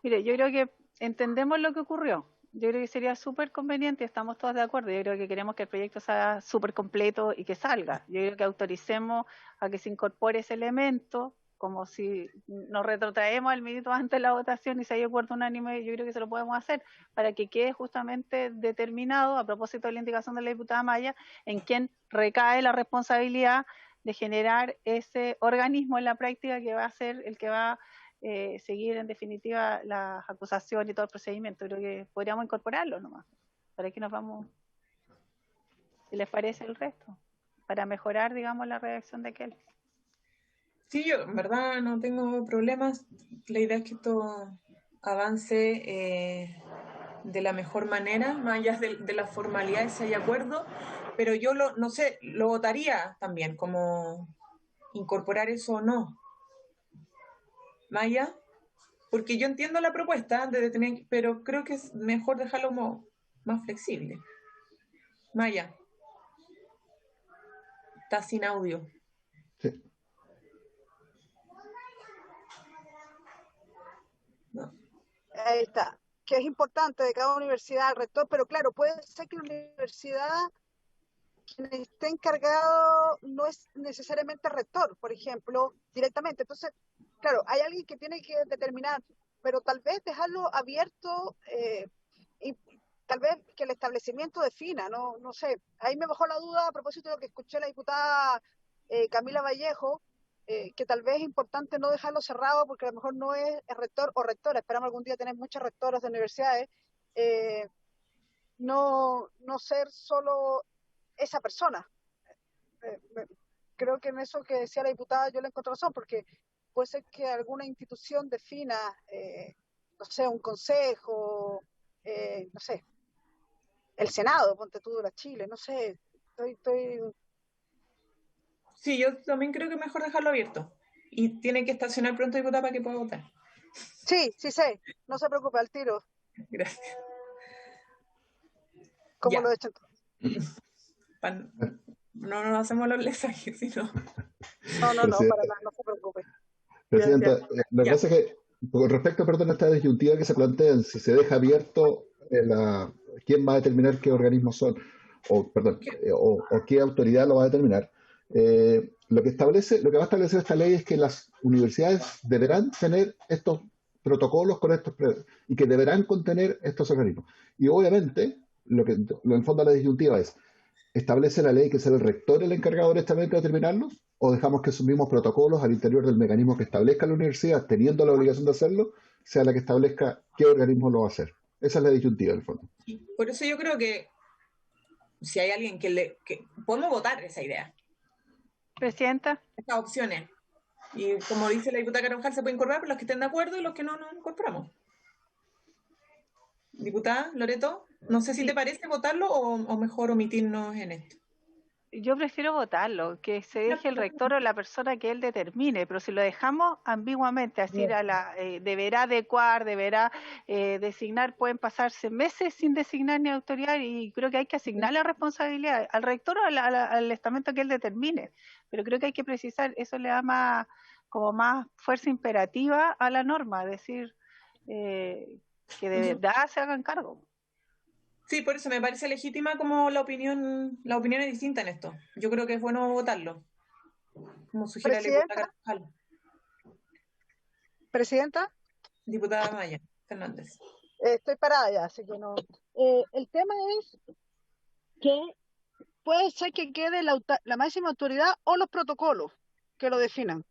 Mire, yo creo que entendemos lo que ocurrió. Yo creo que sería súper conveniente, estamos todos de acuerdo. Yo creo que queremos que el proyecto sea súper completo y que salga. Yo creo que autoricemos a que se incorpore ese elemento, como si nos retrotraemos al minuto antes de la votación y se haya acuerdo unánime, yo creo que se lo podemos hacer para que quede justamente determinado, a propósito de la indicación de la diputada Maya, en quién recae la responsabilidad de generar ese organismo en la práctica que va a ser el que va a seguir en definitiva las acusaciones y todo el procedimiento. Creo que podríamos incorporarlo nomás, para que nos vamos, si les parece el resto, para mejorar, digamos, la redacción de aquel. Sí, yo en verdad no tengo problemas. La idea es que esto avance de la mejor manera, más allá de las formalidades, si hay acuerdo, pero yo no sé, lo votaría también, como incorporar eso o no. Maya, porque yo entiendo la propuesta de detener, pero creo que es mejor dejarlo más flexible. Maya, está sin audio. Sí. No. Ahí está, que es importante de cada universidad, el rector, pero claro, puede ser que la universidad, quien esté encargado no es necesariamente rector, por ejemplo, directamente. Entonces, claro, hay alguien que tiene que determinar, pero tal vez dejarlo abierto y tal vez que el establecimiento defina, no sé. Ahí me bajó la duda a propósito de lo que escuché la diputada Camila Vallejo, que tal vez es importante no dejarlo cerrado porque a lo mejor no es el rector o rectora. Esperamos algún día tener muchas rectoras de universidades, no ser solo esa persona. Creo que en eso que decía la diputada yo le encuentro razón, porque puede ser que alguna institución defina, no sé, un consejo, no sé, el Senado, ponte tú de la Chile, no sé, estoy... Sí, yo también creo que es mejor dejarlo abierto. Y tiene que estacionar pronto, diputada, para que pueda votar. Sí sé, no se preocupe, al tiro. Gracias. Como lo he hecho entonces. No nos hacemos los mensajes, sino... No, para nada, no se preocupe. Presidenta, lo que pasa es que Con respecto, perdón, a esta disyuntiva que se plantea, si se deja abierto quién va a determinar qué organismos son, o, perdón, o qué autoridad lo va a determinar, lo que va a establecer esta ley es que las universidades deberán tener estos protocolos con y que deberán contener estos organismos. Y obviamente, en el fondo de la disyuntiva es, ¿establece la ley que será el rector el encargado directamente de determinarlos? ¿O dejamos que sus mismos protocolos al interior del mecanismo que establezca la universidad, teniendo la obligación de hacerlo, sea la que establezca qué organismo lo va a hacer? Esa es la disyuntiva, en el fondo. Por eso yo creo que si hay alguien que podemos votar esa idea. Presidenta. Estas opciones. Y como dice la diputada Caronjal, se puede incorporar, pero los que estén de acuerdo y los que no, nos incorporamos. Diputada Loreto, no sé si te parece votarlo o mejor omitirnos en esto. Yo prefiero votarlo, que se deje el rector o la persona que él determine, pero si lo dejamos ambiguamente, así deberá adecuar, deberá designar, pueden pasarse meses sin designar ni autoridad y creo que hay que asignar la responsabilidad al rector o al estamento que él determine, pero creo que hay que precisar, eso le da como más fuerza imperativa a la norma, es decir, que de verdad se hagan cargo. Sí, por eso me parece legítima como la opinión es distinta en esto. Yo creo que es bueno votarlo, como sugiere la diputada Carvajal. Presidenta. Diputada Maya Fernández. Estoy parada ya, así que no. El tema es que puede ser que quede la máxima autoridad o los protocolos que lo definan.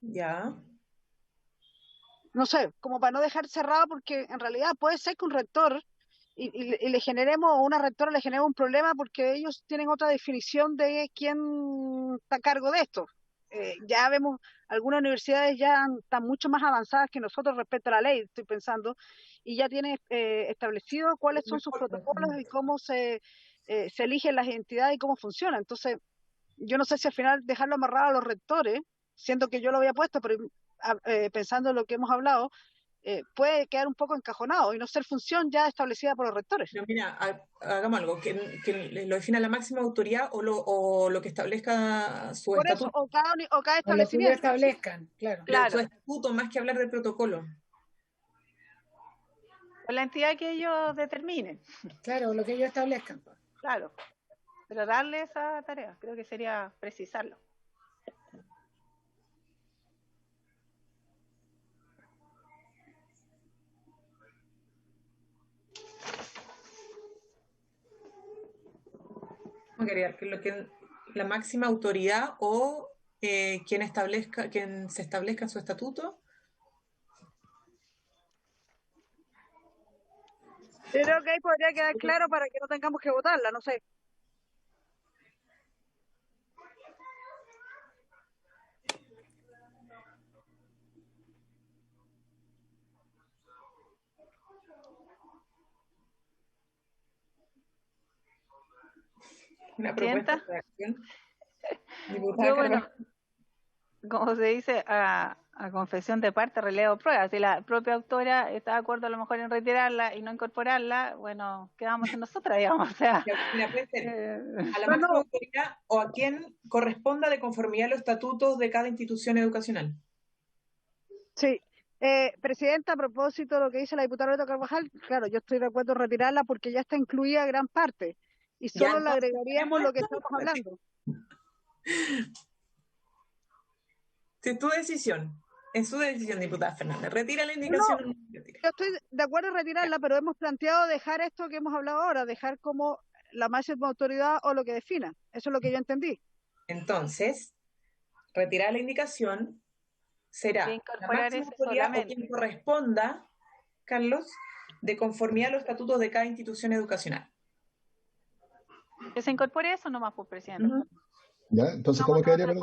Ya. No sé, como para no dejar cerrado, porque en realidad puede ser que un rector y le generemos, o una rectora le generemos un problema porque ellos tienen otra definición de quién está a cargo de esto. Ya vemos, algunas universidades ya están mucho más avanzadas que nosotros respecto a la ley, estoy pensando, y ya tienen establecido cuáles son sus protocolos y cómo se eligen las entidades y cómo funciona. Entonces, yo no sé si al final dejarlo amarrado a los rectores, siendo que yo lo había puesto, pero pensando en lo que hemos hablado, puede quedar un poco encajonado y no ser función ya establecida por los rectores. Pero mira, hagamos algo, que lo defina la máxima autoridad o lo que establezca su por estatuto. Eso, o cada establecimiento. O lo que establezcan, claro. Su estatuto, más que hablar del protocolo. O la entidad que ellos determinen. Claro, lo que ellos establezcan. Claro, pero darle esa tarea, creo que sería precisarlo. La máxima autoridad o quien se establezca en su estatuto. Yo creo que ahí podría quedar claro para que no tengamos que votarla, no sé. Una propuesta de acción. Yo, bueno, como se dice, a confesión de parte, relevo pruebas. Si la propia autora está de acuerdo a lo mejor en retirarla y no incorporarla, bueno, quedamos en nosotras, digamos. O sea, puede ser a la máxima autoridad o a quien corresponda de conformidad a los estatutos de cada institución educacional. Sí. Presidenta, a propósito de lo que dice la diputada Loreto Carvajal, claro, yo estoy de acuerdo en retirarla porque ya está incluida gran parte y solo le agregaríamos lo que estamos hablando. Si es tu decisión, es su decisión, diputada Fernández. Retira la indicación. Yo estoy de acuerdo en retirarla, pero hemos planteado dejar esto que hemos hablado ahora, dejar como la máxima autoridad o lo que defina. Eso es lo que yo entendí. Entonces, retirar la indicación será la máxima autoridad o quien corresponda, Carlos, de conformidad a los estatutos de cada institución educacional. ¿Que se incorpore eso nomás, pues, presidente? ¿Ya? Entonces, ¿cómo quedaría?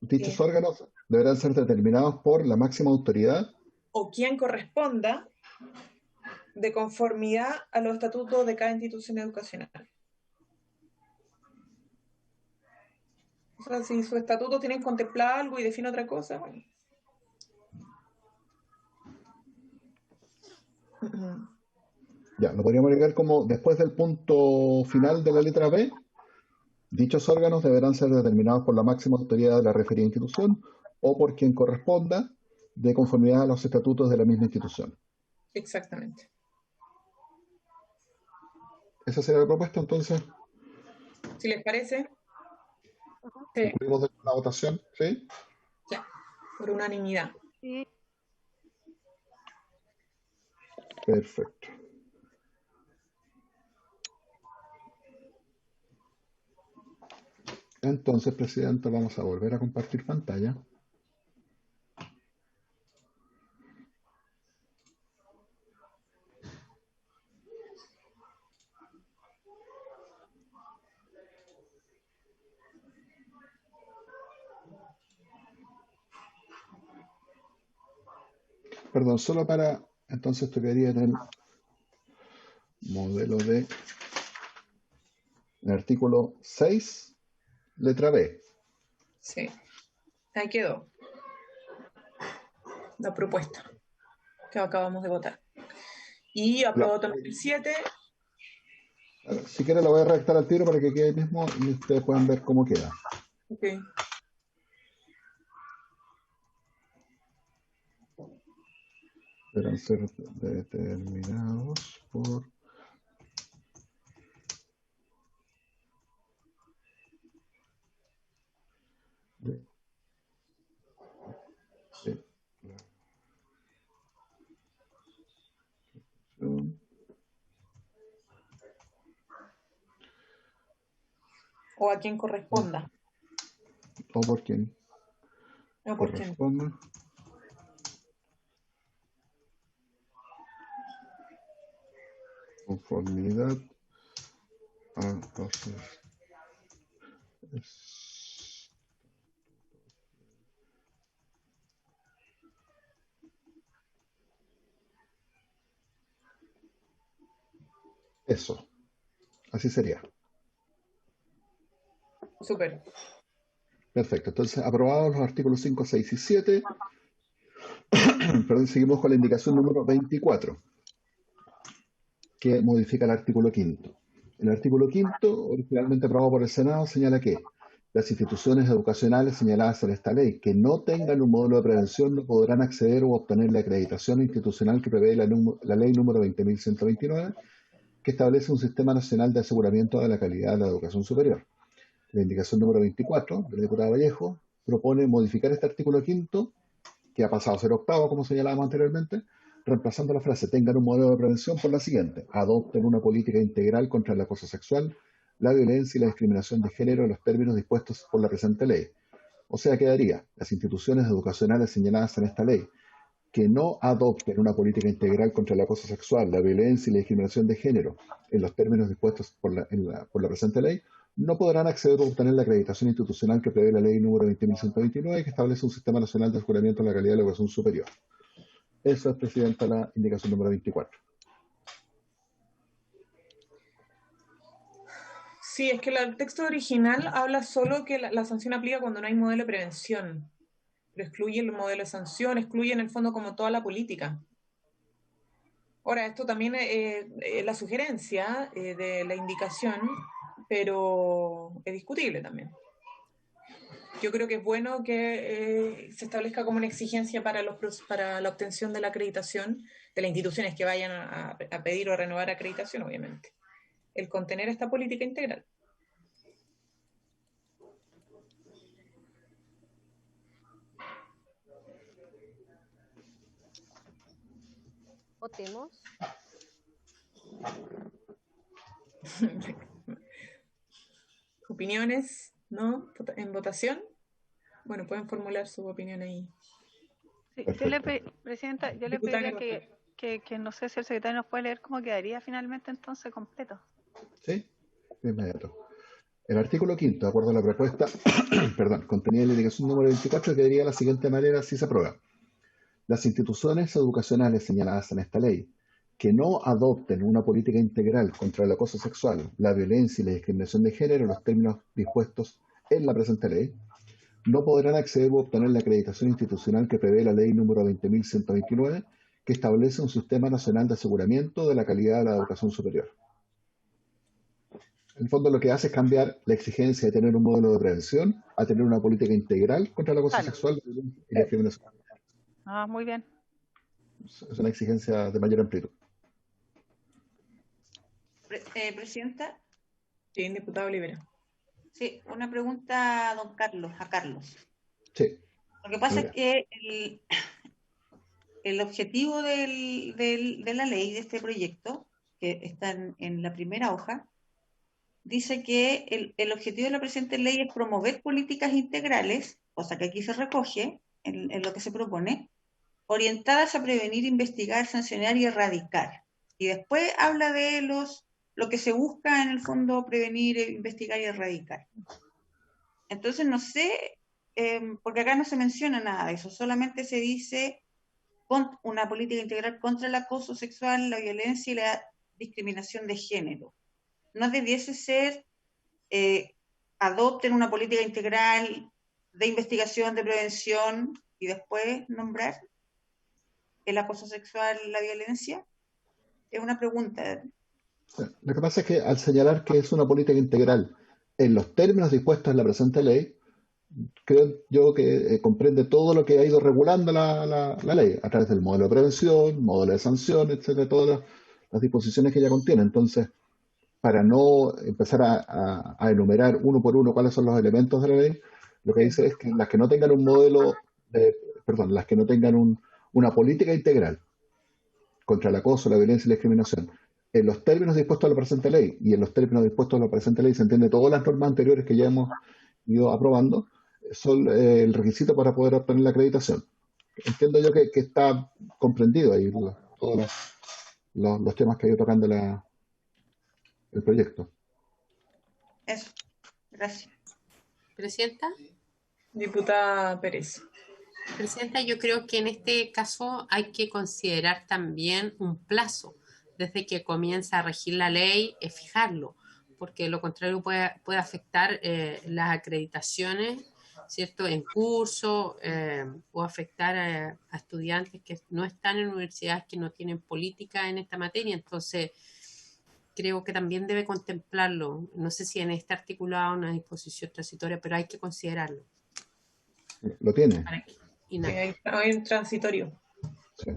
Dichos órganos deberán ser determinados por la máxima autoridad o quien corresponda de conformidad a los estatutos de cada institución educacional. O sea, si sus estatutos tienen contemplado algo y define otra cosa, bueno. Ya, lo podríamos agregar como después del punto final de la letra B, Dichos órganos deberán ser determinados por la máxima autoridad de la referida institución o por quien corresponda, de conformidad a los estatutos de la misma institución. Exactamente. Esa sería la propuesta, entonces. ¿Si les parece? Sí. Concluimos la votación, ¿sí? Ya, por unanimidad. Sí. Perfecto. Entonces, Presidenta, vamos a volver a compartir pantalla. Perdón, solo para, entonces esto quedaría en el modelo de, el artículo 6, letra B. Sí, ahí quedó la propuesta que acabamos de votar. Y aprobado también el 7. Si quiere lo voy a redactar al tiro para que quede ahí mismo y ustedes puedan ver cómo queda. Ok. Deberán ser determinados por O a quien corresponda. o por quien O por quien. corresponda. Conformidad a eso. Así sería. Súper. Perfecto. Entonces, aprobados los artículos 5, 6 y 7. Perdón, seguimos con la indicación número 24, que modifica el artículo 5. El artículo 5, originalmente aprobado por el Senado, señala que las instituciones educacionales señaladas en esta ley que no tengan un módulo de prevención no podrán acceder o obtener la acreditación institucional que prevé la ley número 20.129, que establece un sistema nacional de aseguramiento de la calidad de la educación superior. La indicación número 24 del diputado Vallejo propone modificar este artículo 5, que ha pasado a ser octavo, como señalábamos anteriormente, reemplazando la frase tengan un modelo de prevención por la siguiente: adopten una política integral contra el acoso sexual, la violencia y la discriminación de género en los términos dispuestos por la presente ley. O sea, quedaría: las instituciones educacionales señaladas en esta ley que no adopten una política integral contra el acoso sexual, la violencia y la discriminación de género en los términos dispuestos por la presente ley, no podrán acceder o obtener la acreditación institucional que prevé la ley número 20.129, que establece un sistema nacional de aseguramiento de la calidad de la educación superior. Eso es, Presidenta, la indicación número 24. Sí, es que el texto original habla solo que la sanción aplica cuando no hay modelo de prevención, pero excluye el modelo de sanción, excluye en el fondo como toda la política. Ahora, esto también es la sugerencia de la indicación, pero es discutible también. Yo creo que es bueno que se establezca como una exigencia para la obtención de la acreditación de las instituciones que vayan a pedir o renovar acreditación, obviamente, el contener esta política integral. Votemos. ¿Opiniones? ¿No? ¿En votación? Bueno, pueden formular su opinión ahí. Sí, Presidenta, yo le pediría que no sé si el secretario nos puede leer cómo quedaría finalmente entonces completo. Sí, de inmediato. El artículo 5, de acuerdo a la propuesta, perdón, contenida en la indicación número 24, quedaría de la siguiente manera si se aprueba. Las instituciones educacionales señaladas en esta ley que no adopten una política integral contra el acoso sexual, la violencia y la discriminación de género en los términos dispuestos en la presente ley, no podrán acceder o obtener la acreditación institucional que prevé la ley número 20.129, que establece un sistema nacional de aseguramiento de la calidad de la educación superior. En el fondo lo que hace es cambiar la exigencia de tener un modelo de prevención a tener una política integral contra el acoso Vale. sexual y la discriminación. Ah, muy bien. Es una exigencia de mayor amplitud. Presidenta, Sí, diputado Olivera. sí, una pregunta a don Carlos, a Carlos. Sí. Lo que pasa Mira. es que el objetivo de la ley, de este proyecto, que está en la primera hoja, dice que el objetivo de la presente ley es promover políticas integrales, cosa que aquí se recoge en lo que se propone, orientadas a prevenir, investigar, sancionar y erradicar. Y después habla de lo que se busca en el fondo prevenir, investigar y erradicar. Entonces no sé, porque acá no se menciona nada de eso, solamente se dice una política integral contra el acoso sexual, la violencia y la discriminación de género. ¿No debiese ser adopten una política integral de investigación, de prevención y después nombrar el acoso sexual, la violencia? Es una pregunta. Lo que pasa es que al señalar que es una política integral en los términos dispuestos en la presente ley, creo yo que comprende todo lo que ha ido regulando la ley, a través del modelo de prevención, modelo de sanción, etcétera, todas las disposiciones que ella contiene. Entonces, para no empezar a enumerar uno por uno cuáles son los elementos de la ley, lo que dice es que las que no tengan un modelo, las que no tengan una política integral contra el acoso, la violencia y la discriminación, en los términos dispuestos a la presente ley, y en los términos dispuestos a la presente ley se entiende todas las normas anteriores que ya hemos ido aprobando, son el requisito para poder obtener la acreditación. Entiendo yo que está comprendido ahí todos los temas que ha ido tocando el proyecto. Eso, gracias. Presidenta. Diputada Pérez. Presidenta, yo creo que en este caso hay que considerar también un plazo desde que comienza a regir la ley, fijarlo, porque lo contrario puede afectar las acreditaciones, ¿cierto?, en curso, o afectar a estudiantes que no están en universidades que no tienen política en esta materia. Entonces, creo que también debe contemplarlo. No sé si en este articulado una disposición transitoria, pero hay que considerarlo. Lo tiene. Hay un transitorio. Sí.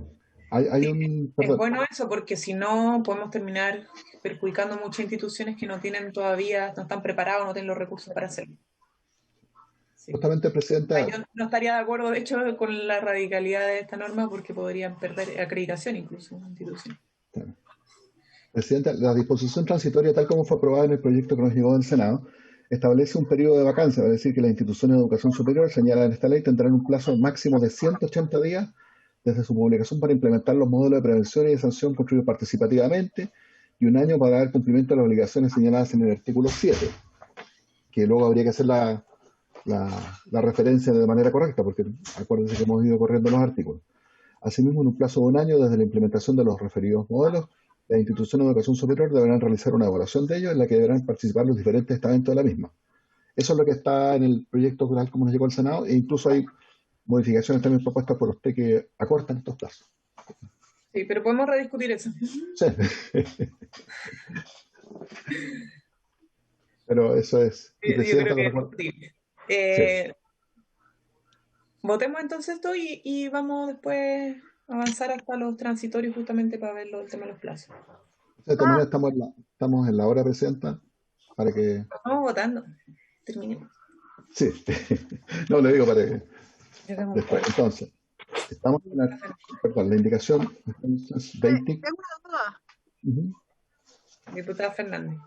Es bueno eso, porque si no podemos terminar perjudicando muchas instituciones que no tienen todavía, no están preparados, no tienen los recursos para hacerlo. Sí. Justamente, Presidenta. Yo no estaría de acuerdo, de hecho, con la radicalidad de esta norma, porque podrían perder acreditación incluso en instituciones. Presidenta, la disposición transitoria, tal como fue aprobada en el proyecto que nos llegó del Senado, establece un periodo de vacancia, es decir, que las instituciones de educación superior, señaladas en esta ley, tendrán un plazo máximo de 180 días desde su publicación para implementar los módulos de prevención y de sanción construidos participativamente, y un año para dar cumplimiento a las obligaciones señaladas en el artículo 7, que luego habría que hacer la referencia de manera correcta, porque acuérdense que hemos ido corriendo los artículos. Asimismo, en un plazo de un año desde la implementación de los referidos modelos, las instituciones de educación superior deberán realizar una evaluación de ellos en la que deberán participar los diferentes estamentos de la misma. Eso es lo que está en el proyecto tal como nos llegó al Senado, e incluso hay modificaciones también propuestas por usted que acortan estos plazos. Sí, pero podemos rediscutir eso. Sí. Pero eso es. Yo creo que es discutible. Votemos entonces esto y vamos después a avanzar hasta los transitorios justamente para ver el tema de los plazos. De todas maneras, estamos en la hora, Presidenta, para que... Estamos votando. Terminemos. Sí. No, le digo para que... Después. Entonces, estamos en la indicación 20. Tengo una duda. Diputada Fernández.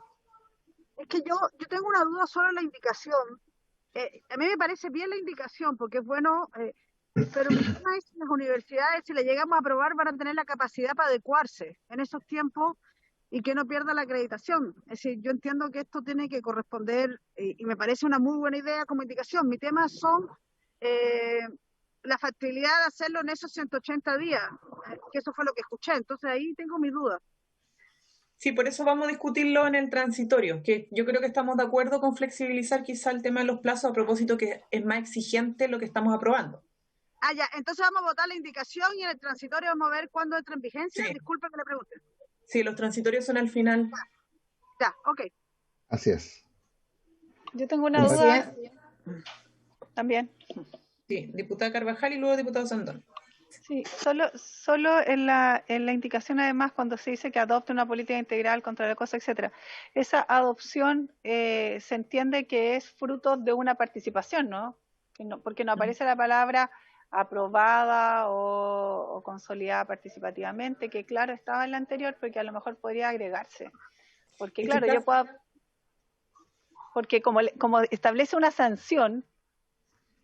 Es que yo tengo una duda sobre la indicación. A mí me parece bien la indicación porque es bueno, pero mi tema es que las universidades, si le llegamos a aprobar, van a tener la capacidad para adecuarse en esos tiempos y que no pierda la acreditación. Es decir, yo entiendo que esto tiene que corresponder y me parece una muy buena idea como indicación. Mi tema son la factibilidad de hacerlo en esos 180 días, que eso fue lo que escuché. Entonces ahí tengo mi duda. Sí, por eso vamos a discutirlo en el transitorio, que yo creo que estamos de acuerdo con flexibilizar quizá el tema de los plazos a propósito que es más exigente lo que estamos aprobando. Ah, ya, entonces vamos a votar la indicación y en el transitorio vamos a ver cuándo entra en vigencia. Sí. Disculpe que le pregunte. Sí, los transitorios son al final. Ya, ok. Así es. Yo tengo una Me duda Presidenta, también. sí, diputada Carvajal y luego diputado Sandón. Sí, solo en la indicación, además, cuando se dice que adopte una política integral contra la cosa, etcétera, esa adopción se entiende que es fruto de una participación, ¿no? Porque no aparece la palabra aprobada o consolidada participativamente, que claro, estaba en la anterior, porque a lo mejor podría agregarse. Porque Es que claro, yo puedo, porque como establece una sanción,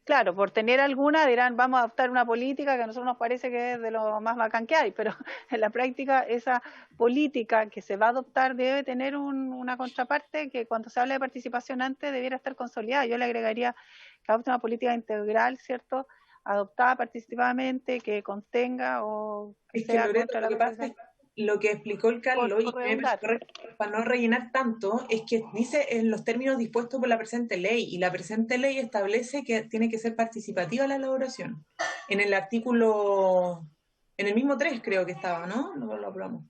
claro, por tener alguna dirán, vamos a adoptar una política que a nosotros nos parece que es de lo más bacán que hay, pero en la práctica esa política que se va a adoptar debe tener una contraparte que cuando se habla de participación antes debiera estar consolidada. Yo le agregaría que adopte una política integral, ¿cierto?, adoptada participativamente, que contenga o que Es que sea Loreto, contra lo la que pasa es lo que explicó el Carlos, y por que me redundar. parece correcto, para no rellenar tanto, es que dice en los términos dispuestos por la presente ley, y la presente ley establece que tiene que ser participativa la elaboración. En el artículo, en el mismo 3 creo que estaba, ¿no? No lo hablamos.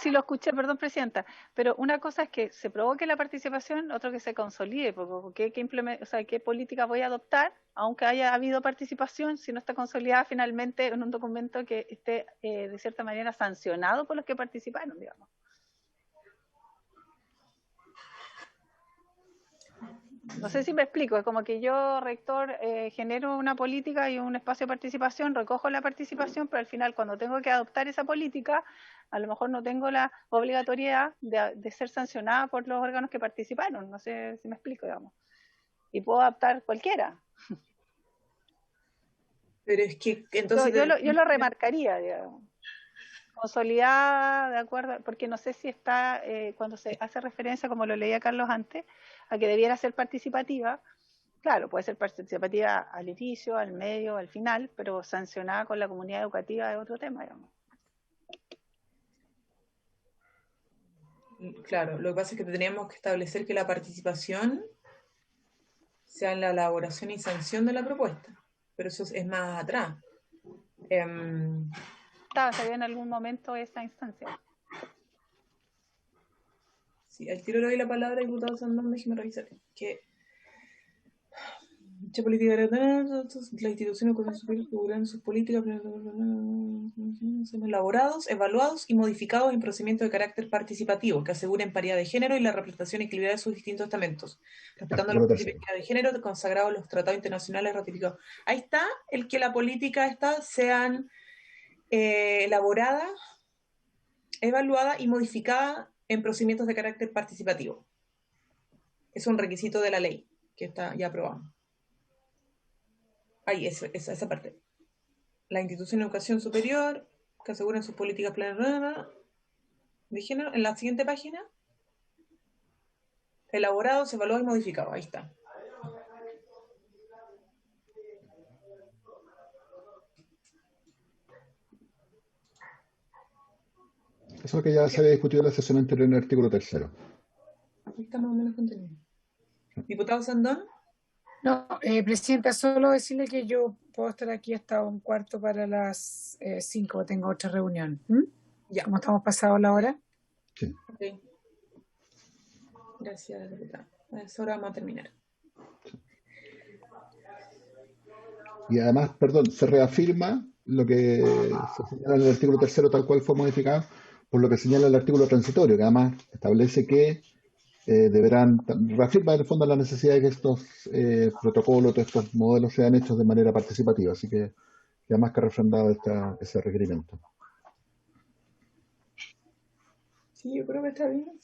Sí, lo escuché, perdón, Presidenta, pero una cosa es que se provoque la participación, otro que se consolide, porque o sea, ¿qué política voy a adoptar, aunque haya habido participación, si no está consolidada finalmente en un documento que esté, de cierta manera, sancionado por los que participaron, digamos? No sé si me explico, es como que yo, rector, genero una política y un espacio de participación, recojo la participación, pero al final cuando tengo que adoptar esa política, a lo mejor no tengo la obligatoriedad de ser sancionada por los órganos que participaron, no sé si me explico, digamos. Y puedo adoptar cualquiera. Pero es que entonces... Yo lo remarcaría, digamos. Consolidada, de acuerdo, porque no sé si está, cuando se hace referencia, como lo leía Carlos antes, a que debiera ser participativa. Claro, puede ser participativa al inicio, al medio, al final, pero sancionada con la comunidad educativa es otro tema, digamos. Claro, lo que pasa es que tendríamos que establecer que la participación sea en la elaboración y sanción de la propuesta, pero eso es más atrás. ¿Se vio en algún momento esa instancia? Sí, al tiro le doy la palabra, diputado Sandón, déjeme revisar. Que dicha política la institución con superior en sus políticas elaborados, evaluados y modificados en procedimientos de carácter participativo que aseguren paridad de género y la representación equilibrada de sus distintos estamentos, respetando la paridad de género consagrados en los tratados internacionales ratificados. Ahí está el que la política esta sean elaborada, evaluada y modificada en procedimientos de carácter participativo. Es un requisito de la ley que está ya aprobado. Ahí, esa parte. La institución de educación superior que aseguren sus políticas planas de género. En la siguiente página, elaborados, evaluados y modificados. Ahí está. Eso es lo que ya se había discutido en la sesión anterior en el artículo 3º. Ahí está más o menos contenido. ¿Diputado Sandón? No, Presidenta, solo decirle que yo puedo estar aquí hasta 1:15 para las 5, tengo otra reunión. Ya. ¿Cómo estamos pasados la hora? Sí. Okay. Gracias, diputada. A esa hora vamos a terminar. Y además, perdón, se reafirma lo que se señala en el artículo 3º tal cual fue modificado, por lo que señala el artículo transitorio, que además establece que reafirma en el fondo la necesidad de que estos protocolos, todos estos modelos sean hechos de manera participativa, así que ya más que refrendado ese requerimiento. Sí, yo creo que está bien.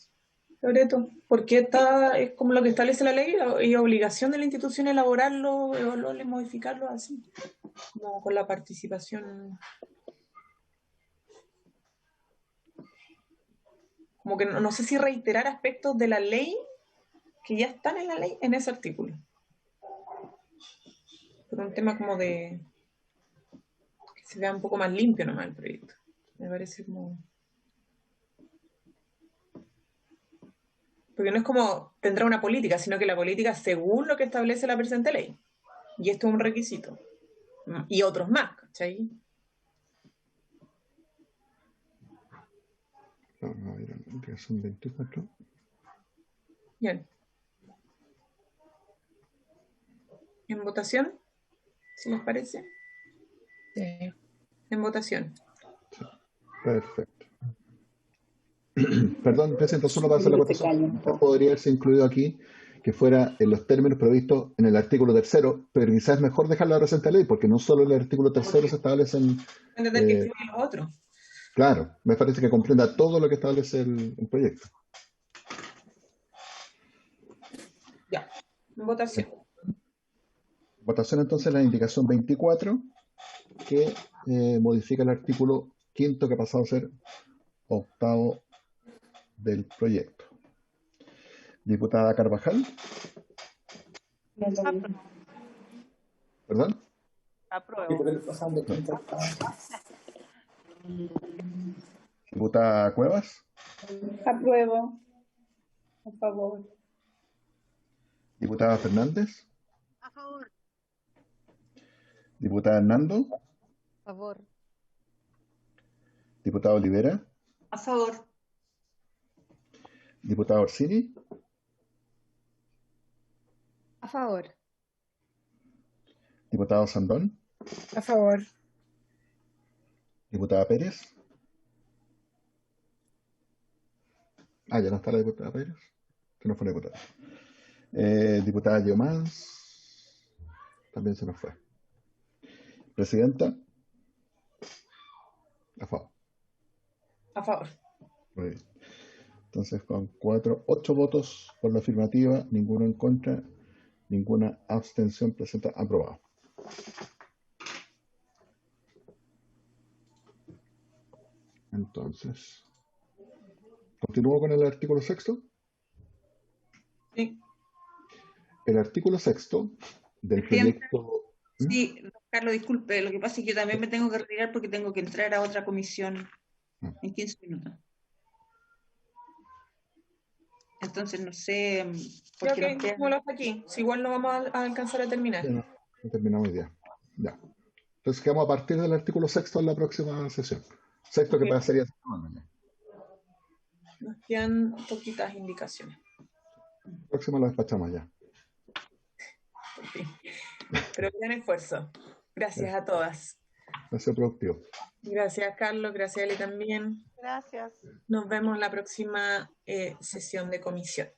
Loreto, porque es como lo que establece la ley y obligación de la institución elaborarlo, evaluarlo y modificarlo así, como con la participación. Como que no sé si reiterar aspectos de la ley que ya están en la ley en ese artículo. Pero un tema como de que se vea un poco más limpio nomás el proyecto. Me parece como... Porque no es como tendrá una política, sino que la política según lo que establece la presente ley. Y esto es un requisito. Y otros más, ¿cachai? Son 24. Bien. ¿En votación? ¿Si les parece? Sí. En votación. Perfecto. Perdón, Presidenta, solo para hacer la votación. Podría haberse incluido aquí que fuera en los términos previstos en el artículo 3º, pero quizás es mejor dejar la presente ley, porque no solo en el artículo 3º se establecen... Entender que incluye los otros. Claro, me parece que comprenda todo lo que establece el proyecto. Ya, en votación. Votación entonces la indicación 24, que modifica el artículo 5º que ha pasado a ser 8º del proyecto. Diputada Carvajal. ¿Perdón? Apruebo. Diputada Cuevas. Apruebo. Por favor. Diputada Fernández. A favor. Diputada Hernando. A favor. Diputada Olivera. A favor. Diputada Orsini. A favor. Diputado Sandón. A favor. Diputada Pérez. Ah, ya no está la diputada Pérez. Que no fue la diputada. Diputada Yomans. También se nos fue. Presidenta. A favor. A favor. Muy bien. Entonces, con 8 votos por la afirmativa, ninguno en contra, ninguna abstención, presenta aprobado. Entonces, ¿continúo con el artículo 6º? Sí. El artículo 6º del Presidenta, proyecto... sí, Carlos, disculpe, lo que pasa es que yo también me tengo que retirar porque tengo que entrar a otra comisión en 15 minutos. Entonces, no sé, Creo porque que nos quedan- dejémoslo hasta aquí. Si igual no vamos a alcanzar a terminar. Ya no terminamos hoy día. Ya. Entonces, quedamos a partir del artículo 6º en la próxima sesión. 6º que Bien. pasaría... Nos quedan poquitas indicaciones. Próxima la despachamos ya. Por fin. Pero gran esfuerzo. Gracias a todas. Gracias, productivo. Gracias, Carlos. Gracias, Eli, también. Gracias. Nos vemos en la próxima sesión de comisión.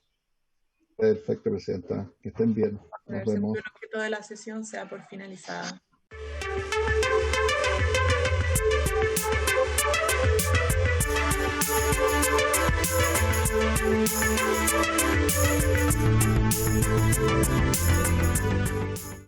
Perfecto, Presidenta. Que estén bien. A Nos ver, seguro vemos. el objeto de la sesión sea por finalizada.